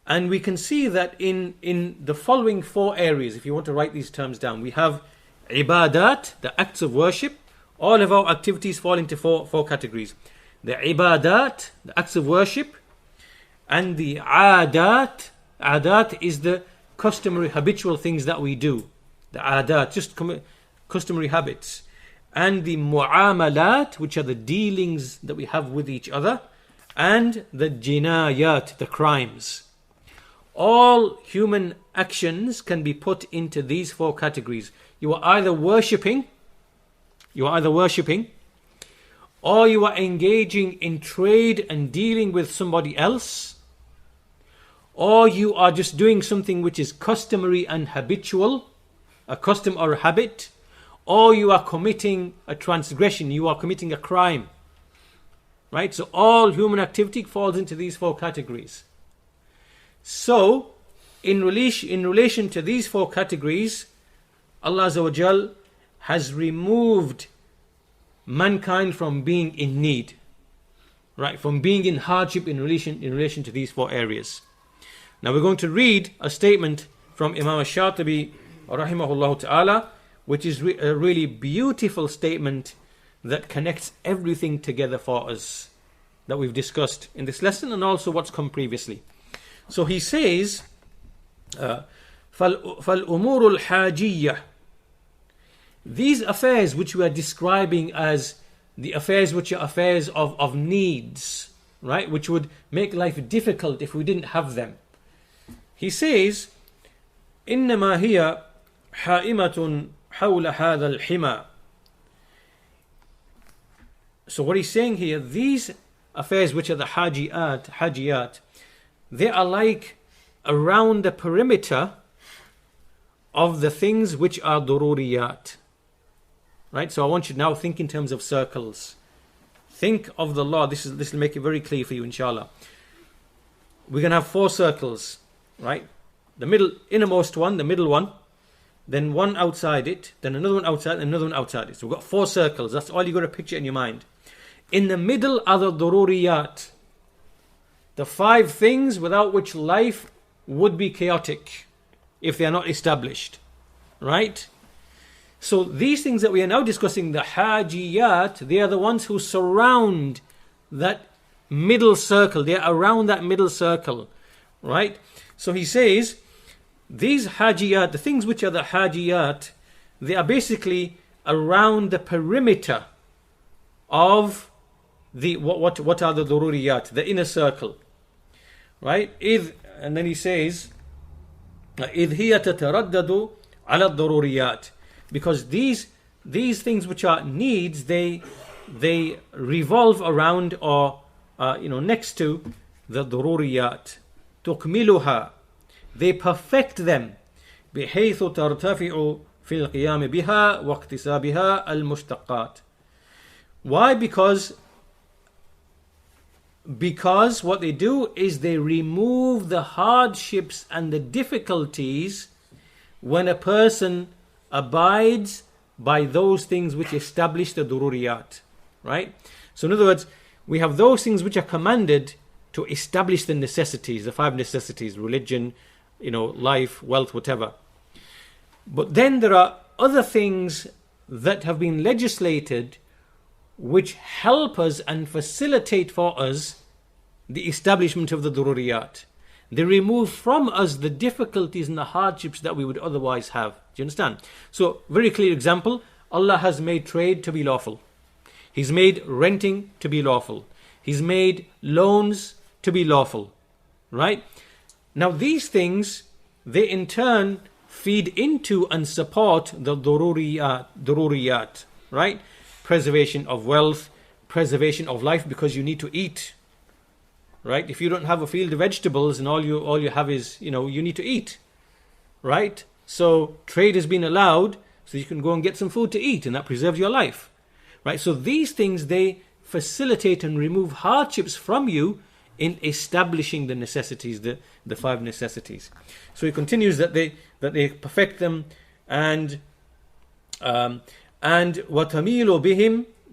and we can see that in the following 4 areas. If you want to write these terms down, we have ibadat, the acts of worship. All of our activities fall into four categories. The ibadat, the acts of worship, and the adat. Adat is the customary, habitual things that we do. The adat, just customary habits. And the mu'amalat, which are the dealings that we have with each other. And the jinayat, the crimes. All human actions can be put into these 4 categories. You are either worshipping, or you are engaging in trade and dealing with somebody else, or you are just doing something which is customary and habitual, a custom or a habit, or you are committing a transgression, you are committing a crime. Right? So all human activity falls into these 4 categories. So, in relation to these four categories, Allah Azza wa Jal has removed mankind from being in need, right? From being in hardship in relation to these four areas. Now we're going to read a statement from Imam Shatibi rahimahullah ta'ala, which is a really beautiful statement that connects everything together for us that we've discussed in this lesson and also what's come previously. So he says, فَالْأُمُورُ الْحَاجِيَّةِ, these affairs which we are describing as the affairs which are affairs of needs, right, which would make life difficult if we didn't have them. He says, إِنَّمَا هِيَ حَائِمَةٌ حَوْلَ هَذَا الْحِمَى. So what he's saying here, these affairs which are the hajiyat, they are like around the perimeter of the things which are dururiyat. Right? So I want you to now think in terms of circles. Think of the law. This will make it very clear for you, inshallah. We're going to have four circles, right? The innermost one, the middle one, then one outside it, then another one outside, and another one outside it. So we've got four circles. That's all you've got to picture in your mind. In the middle are the dururiyat, the five things without which life would be chaotic if they are not established, right? So these things that we are now discussing, the hajiyat, they are the ones who surround that middle circle. They are around that middle circle, right? So he says, these hajiyat, the things which are the hajiyat, they are basically around the perimeter of the what are the dururiyat, the inner circle, right? And then he says, إِذْ هِيَ تَتَرَدَّدُ عَلَى الضُّرُورِيَاتِ, because these things which are needs, they revolve around or next to the dururiyat. تُكْمِلُهَا, they perfect them. بِحَيْثُ تَرْتَفِعُ فِي الْقِيَامِ بِهَا وَاقْتِسَابِهَا الْمُشْتَقَّاتِ. Why? Because what they do is they remove the hardships and the difficulties when a person abides by those things which establish the dururiyat, right? So in other words, we have those things which are commanded to establish the necessities, the five necessities: religion, life, wealth, whatever. But then there are other things that have been legislated which help us and facilitate for us the establishment of the dururiyat. They remove from us the difficulties and the hardships that we would otherwise have. Do you understand? So, very clear example, Allah has made trade to be lawful. He's made renting to be lawful. He's made loans to be lawful. Right? Now these things, they in turn feed into and support the dururiyat. Right? Preservation of wealth, preservation of life, because you need to eat. Right? If you don't have a field of vegetables and all you have is, you need to eat. Right? So trade has been allowed so you can go and get some food to eat, and that preserves your life. Right? So these things, they facilitate and remove hardships from you in establishing the necessities, the five necessities. So he continues that they perfect them and وَتَمِيلُ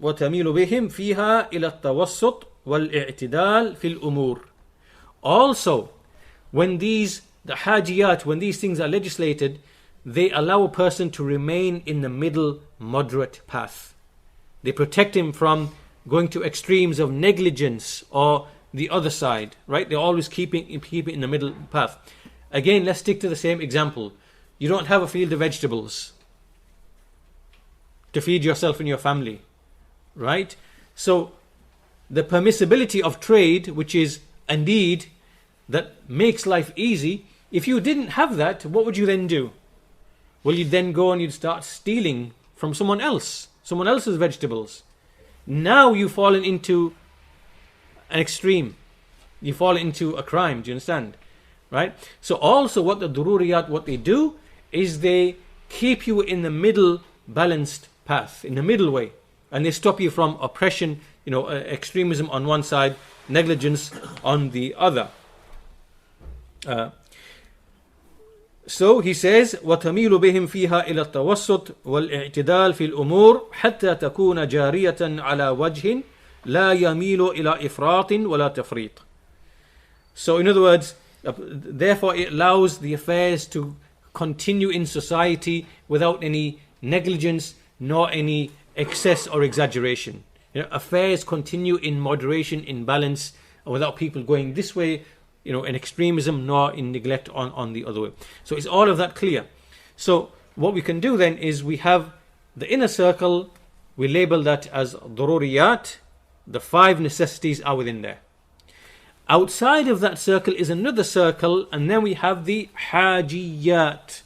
بِهِمْ فِيهَا إِلَى التَّوَسُّطِ وَالْإِعْتِدَالِ فِي الْأُمُورِ. Also, when the hajiyat, when these things are legislated, they allow a person to remain in the middle, moderate path. They protect him from going to extremes of negligence or the other side, right? They're always keeping it in the middle path. Again, let's stick to the same example. You don't have a field of vegetables to feed yourself and your family, right? So the permissibility of trade, which is a need that makes life easy, if you didn't have that, what would you then do? Well, you'd then go and you'd start stealing from someone else's vegetables. Now you've fallen into an extreme. You fall into a crime. Do you understand? Right? So also what the dururiyat, what they do is they keep you in the middle balanced path, in the middle way. And they stop you from oppression, extremism on one side, negligence on the other. So he says وتميل بهم فيها إلى التوسط والاعتدال في الأمور حتى تكون جارية على وجه لا يميل إلى إفراط ولا تفريط. So in other words, therefore it allows the affairs to continue in society without any negligence nor any excess or exaggeration. Affairs continue in moderation, in balance, without people going this way, in extremism, nor in neglect on the other way. So is all of that clear? So what we can do then is we have the inner circle, we label that as daruriyat, the 5 necessities are within there. Outside of that circle is another circle, and then we have the hajiyat.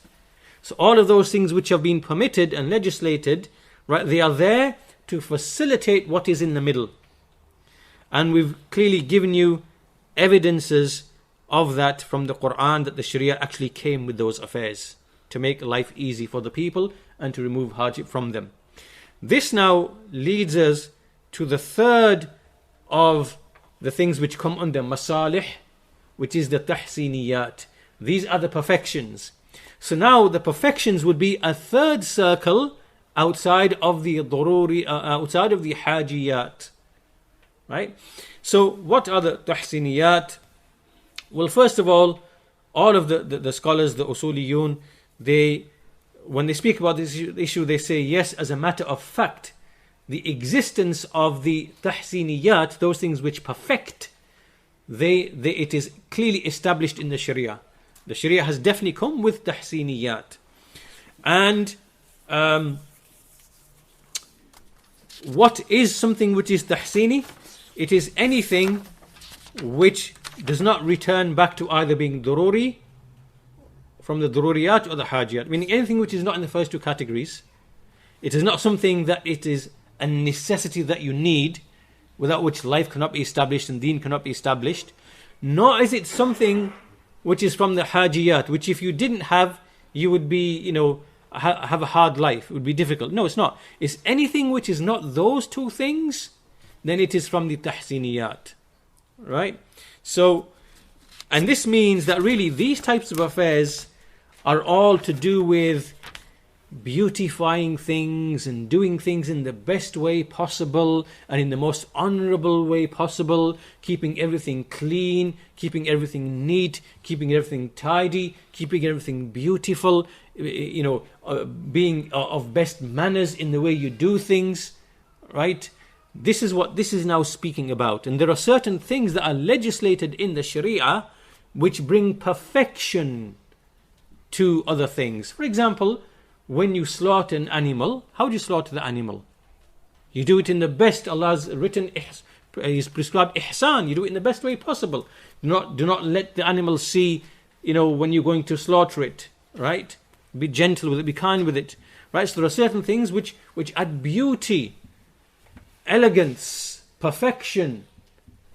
So all of those things which have been permitted and legislated, right, they are there to facilitate what is in the middle. And we've clearly given you evidences of that from the Quran, that the Sharia actually came with those affairs to make life easy for the people and to remove hardship from them. This now leads us to the third of the things which come under masalih, which is the tahsiniyat. These are the perfections. So now the perfections would be a third circle outside of the daruri, outside of the hajiyat. Right? So what are the tahsiniyat? Well, first of all of the scholars, the usuliyun, when they speak about this issue, they say yes, as a matter of fact, the existence of the tahsiniyat, those things which perfect, it is clearly established in the Sharia. The Sharia has definitely come with tahsiniyat. And what is something which is tahsini? It is anything which does not return back to either being daruri, from the daruriyat, or the hajiyat. Meaning anything which is not in the first 2 categories. It is not something that it is a necessity that you need, without which life cannot be established and deen cannot be established. Nor is it something which is from the hajiyat, which if you didn't have, you would be, have a hard life. It would be difficult. No, it's not. It's anything which is not those 2 things, then it is from the tahsiniyat. Right? So, and this means that really these types of affairs are all to do with beautifying things and doing things in the best way possible and in the most honorable way possible, keeping everything clean, keeping everything neat, keeping everything tidy, keeping everything beautiful, being of best manners in the way you do things, right? This is what this is now speaking about. And there are certain things that are legislated in the Sharia which bring perfection to other things. For example, when you slaughter an animal, how do you slaughter the animal? You do it in the best. Allah's written, He's prescribed ihsan. You do it in the best way possible. Do not let the animal see, when you're going to slaughter it, right? Be gentle with it, be kind with it, right? So there are certain things which add beauty, elegance, perfection,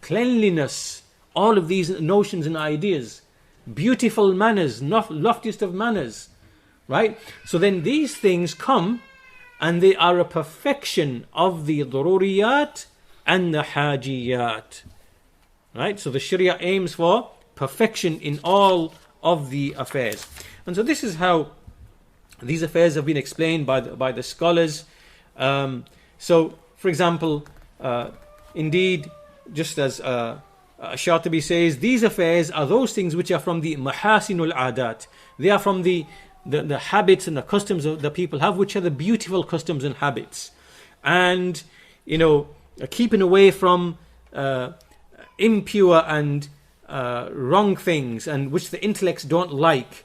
cleanliness, all of these notions and ideas, beautiful manners, loftiest of manners, right? So then these things come and they are a perfection of the daruriyat and the hajiyat, right? So the Sharia aims for perfection in all of the affairs. And so this is how these affairs have been explained by the scholars. So, for example, indeed, just as Shatibi says, these affairs are those things which are from the mahasinul adat. They are from the habits and the customs that people have, which are the beautiful customs and habits. And, keeping away from impure and wrong things, and which the intellects don't like.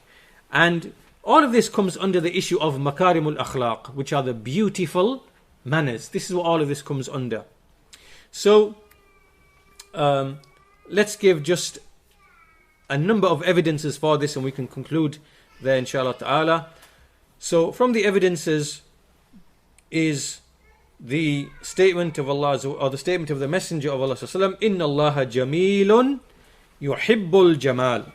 And all of this comes under the issue of makarimul akhlaq, which are the beautiful manners. This is what all of this comes under. So, let's give just a number of evidences for this, and we can conclude there, inshallah ta'ala. So, from the evidences is the statement of Allah, or the statement of the Messenger of Allah sallallahu alaihi wasallam, Inna Allaha jamilun yuhibbul jamal.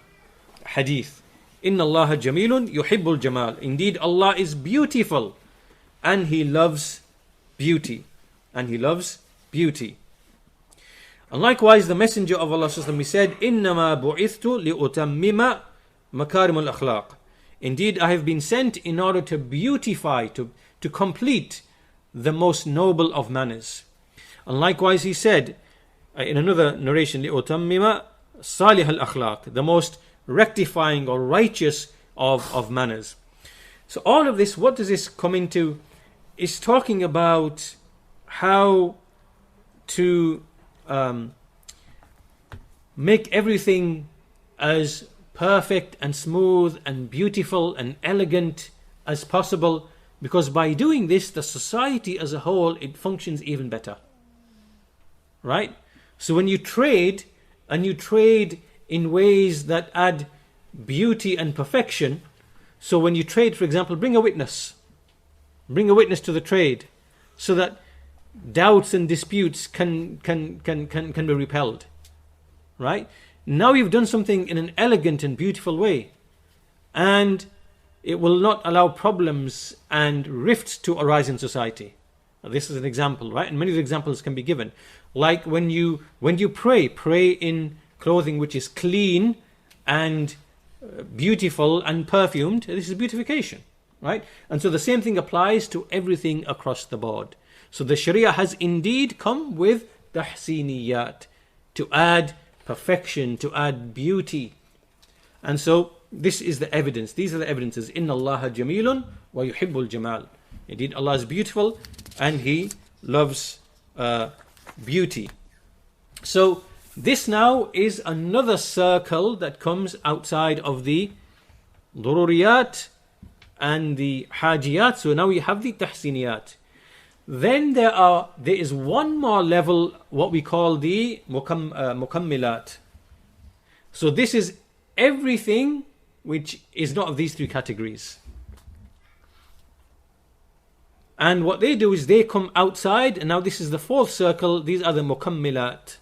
Hadith. Inna Allaha jamilun yuhibbul jamal. Indeed, Allah is beautiful and He loves beauty. And He loves beauty. And likewise, the Messenger of Allah he said, إِنَّمَا بُعِثْتُ لِأُتَمِّمَ مَكَارِمُ الْأَخْلَاقِ. Indeed, I have been sent in order to beautify, to complete the most noble of manners. And likewise, he said in another narration, لِأُتَمِّمَ صَالِحَ الْأَخْلَاقِ, the most rectifying or righteous of manners. So all of this, what does this come into? It's talking about how to make everything as perfect and smooth and beautiful and elegant as possible, because by doing this, the society as a whole, it functions even better. Right? So when you trade, and you trade in ways that add beauty and perfection, so when you trade, for example, bring a witness to the trade, so that doubts and disputes can be repelled. Right? Now you've done something in an elegant and beautiful way, and it will not allow problems and rifts to arise in society. Now, this is an example, right? And many of the examples can be given. Like when you pray in clothing which is clean and beautiful and perfumed. This is beautification, right? And so the same thing applies to everything across the board. So the Sharia has indeed come with tahsiniyat, to add perfection, to add beauty. And so this is the evidence. These are the evidences. Inna Allaha jamilun wa yuhibbul jamal. Indeed, Allah is beautiful and He loves beauty. So this now is another circle that comes outside of the dururiyat and the hajiyat. So now we have the tahsiniyat. Then there is one more level, what we call the mukammilat. So this is everything which is not of these three categories. And what they do is they come outside, and now this is the fourth circle. These are the mukammilat,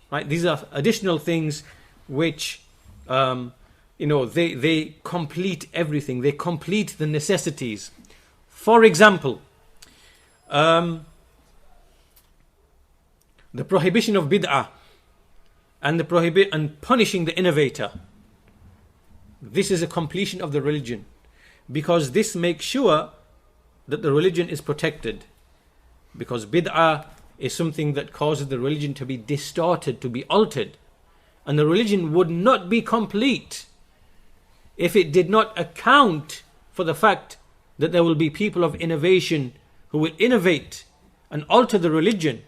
right? These are additional things which, they complete everything. They complete the necessities. For example, the prohibition of bid'ah and punishing the innovator. This is a completion of the religion, because this makes sure that the religion is protected, because bid'ah is something that causes the religion to be distorted, to be altered, and the religion would not be complete if it did not account for the fact that there will be people of innovation who will innovate and alter the religion.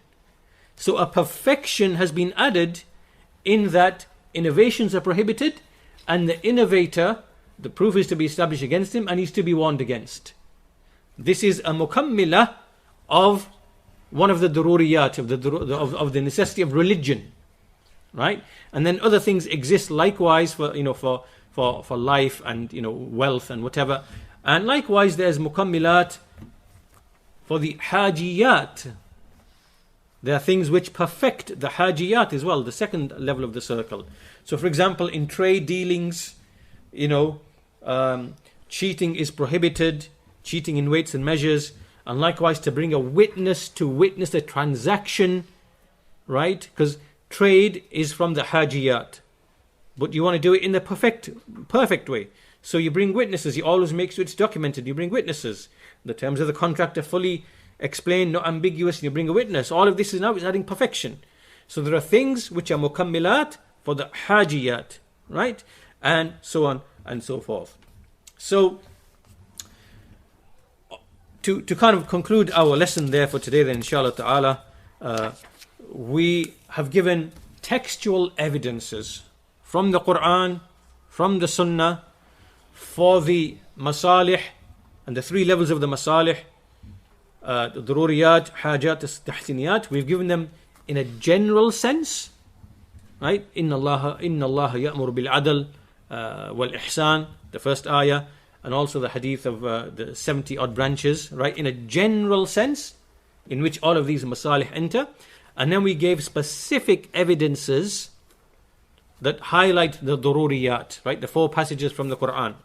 So a perfection has been added in that innovations are prohibited, and the innovator, the proof is to be established against him and he's to be warned against. This is a mukammila of one of the dururiyat, of the necessity of religion, right? And then other things exist likewise for life and wealth and whatever. And likewise there's mukammilat for the hajiyat. There are things which perfect the hajiyat as well, the second level of the circle. So for example, in trade dealings, cheating is prohibited, cheating in weights and measures, and likewise to bring a witness to witness a transaction, right? Because trade is from the hajiyat, but you want to do it in the perfect way. So you bring witnesses. You always make sure it's documented. You bring witnesses. The terms of the contract are fully explained, not ambiguous, and you bring a witness. All of this is adding perfection. So there are things which are mukammilat for the hajiyat, right? And so on and so forth. So to kind of conclude our lesson there for today, then inshallah ta'ala, we have given textual evidences from the Quran, from the Sunnah, for the masalih and the three levels of the masalih, the dururiyat, hajat, tahsiniyat. We've given them in a general sense, right? Inna Allah ya'mur bil adl wal ihsan, the first ayah, and also the hadith of the 70 odd branches, right? In a general sense, in which all of these masalih enter. And then we gave specific evidences that highlight the dururiyat, right? The 4 passages from the Quran.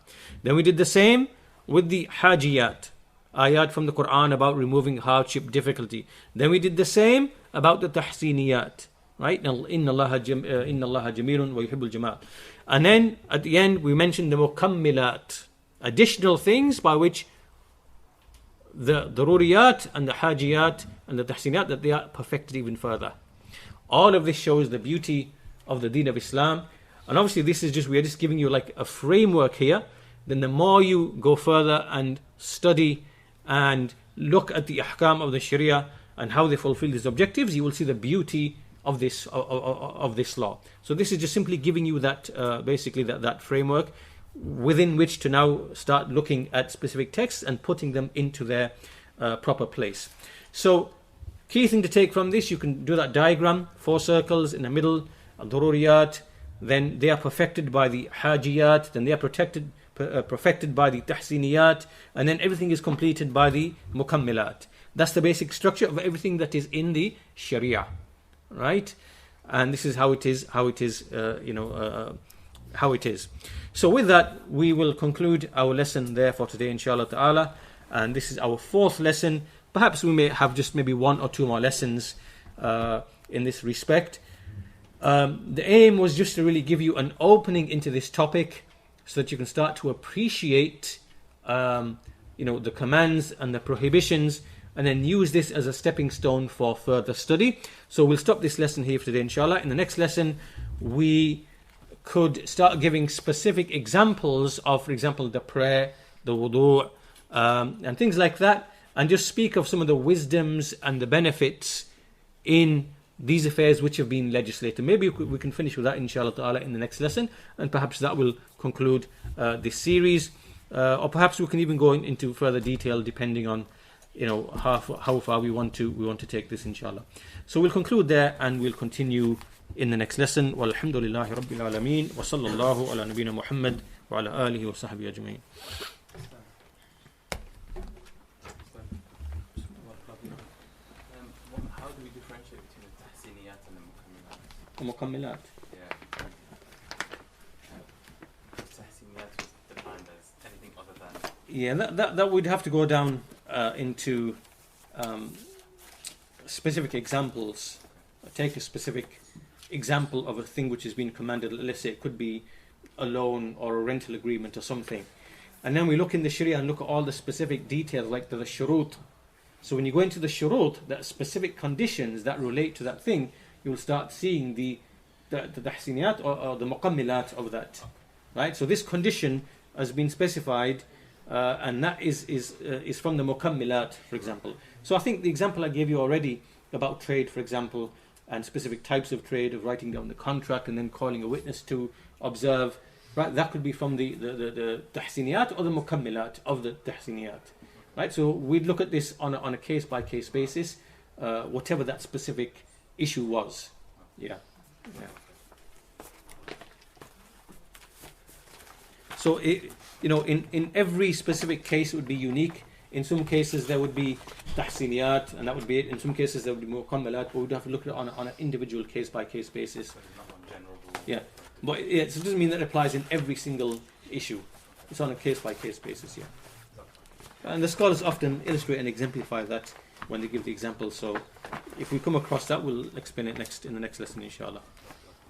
Then we did the same with the hajiyat, ayat from the Quran about removing hardship, difficulty. Then we did the same about the tahsiniyat, right? Inna Allaha jamilun wa yuhibbul jamal. And then at the end we mentioned the mukammilat, additional things by which the daruriyat and the hajiyat and the tahsiniyat, that they are perfected even further. All of this shows the beauty of the deen of Islam. And obviously this is just, we are just giving you like a framework here. Then the more you go further and study and look at the ahkam of the sharia and how they fulfill these objectives, you will see the beauty of this law. So this is just simply giving you that basically that framework within which to now start looking at specific texts and putting them into their proper place. So key thing to take from this, you can do that diagram, 4 circles in the middle, al-daruriyat, then they are perfected by the hajiyat, then they are perfected by the tahsiniyat, and then everything is completed by the mukammilat. That's the basic structure of everything that is in the sharia, right? And this is how it is, how it is. So with that, we will conclude our lesson there for today, inshallah ta'ala. And this is our 4th lesson. Perhaps we may have just maybe 1 or 2 more lessons in this respect. The aim was just to really give you an opening into this topic so that you can start to appreciate the commands and the prohibitions, and then use this as a stepping stone for further study. So we'll stop this lesson here for today, inshallah. In the next lesson, we could start giving specific examples of, for example, the prayer, the wudu', and things like that, and just speak of some of the wisdoms and the benefits in these affairs which have been legislated. Maybe we can finish with that, inshallah ta'ala, in the next lesson, and perhaps that will conclude this series, or perhaps we can even go into further detail depending on how far we want to take this, inshallah. So we'll conclude there and we'll continue in the next lesson. Walhamdulillahi Rabbil Alameen wa sallallahu ala nabiyyina Muhammad wa ala alihi wa sahbihi ajma'in. How do we differentiate between the tahsiniyat and the mukammilat? The mukammilat. Yeah. Tahsiniyat was defined as anything other than. Yeah, that would have to go down into specific examples. Take a specific example of a thing which has been commanded. Let's say it could be a loan or a rental agreement or something, and then we look in the sharia and look at all the specific details, like the shurut. So when you go into the shurut, that specific conditions that relate to that thing, you will start seeing the tahsiniyat or the mukammilat of that, right? So this condition has been specified, and that is from the mukammilat, for example. So I think the example I gave you already about trade, for example, and specific types of trade, of writing down the contract and then calling a witness to observe, right? That could be from the tahsiniyat or the mukammilat of the tahsiniyat, right? So we'd look at this on a case by case basis, whatever that specific issue was. Yeah. So in every specific case it would be unique. In some cases there would be tahsiniyat, and that would be it. In some cases there would be mukammilat, but we'd have to look at it on an individual case by case basis. So it's not on general rules. Yeah, but so it doesn't mean that it applies in every single issue. It's on a case by case basis. Yeah, and the scholars often illustrate and exemplify that when they give the example. So if we come across that, we'll explain it in the next lesson, inshallah.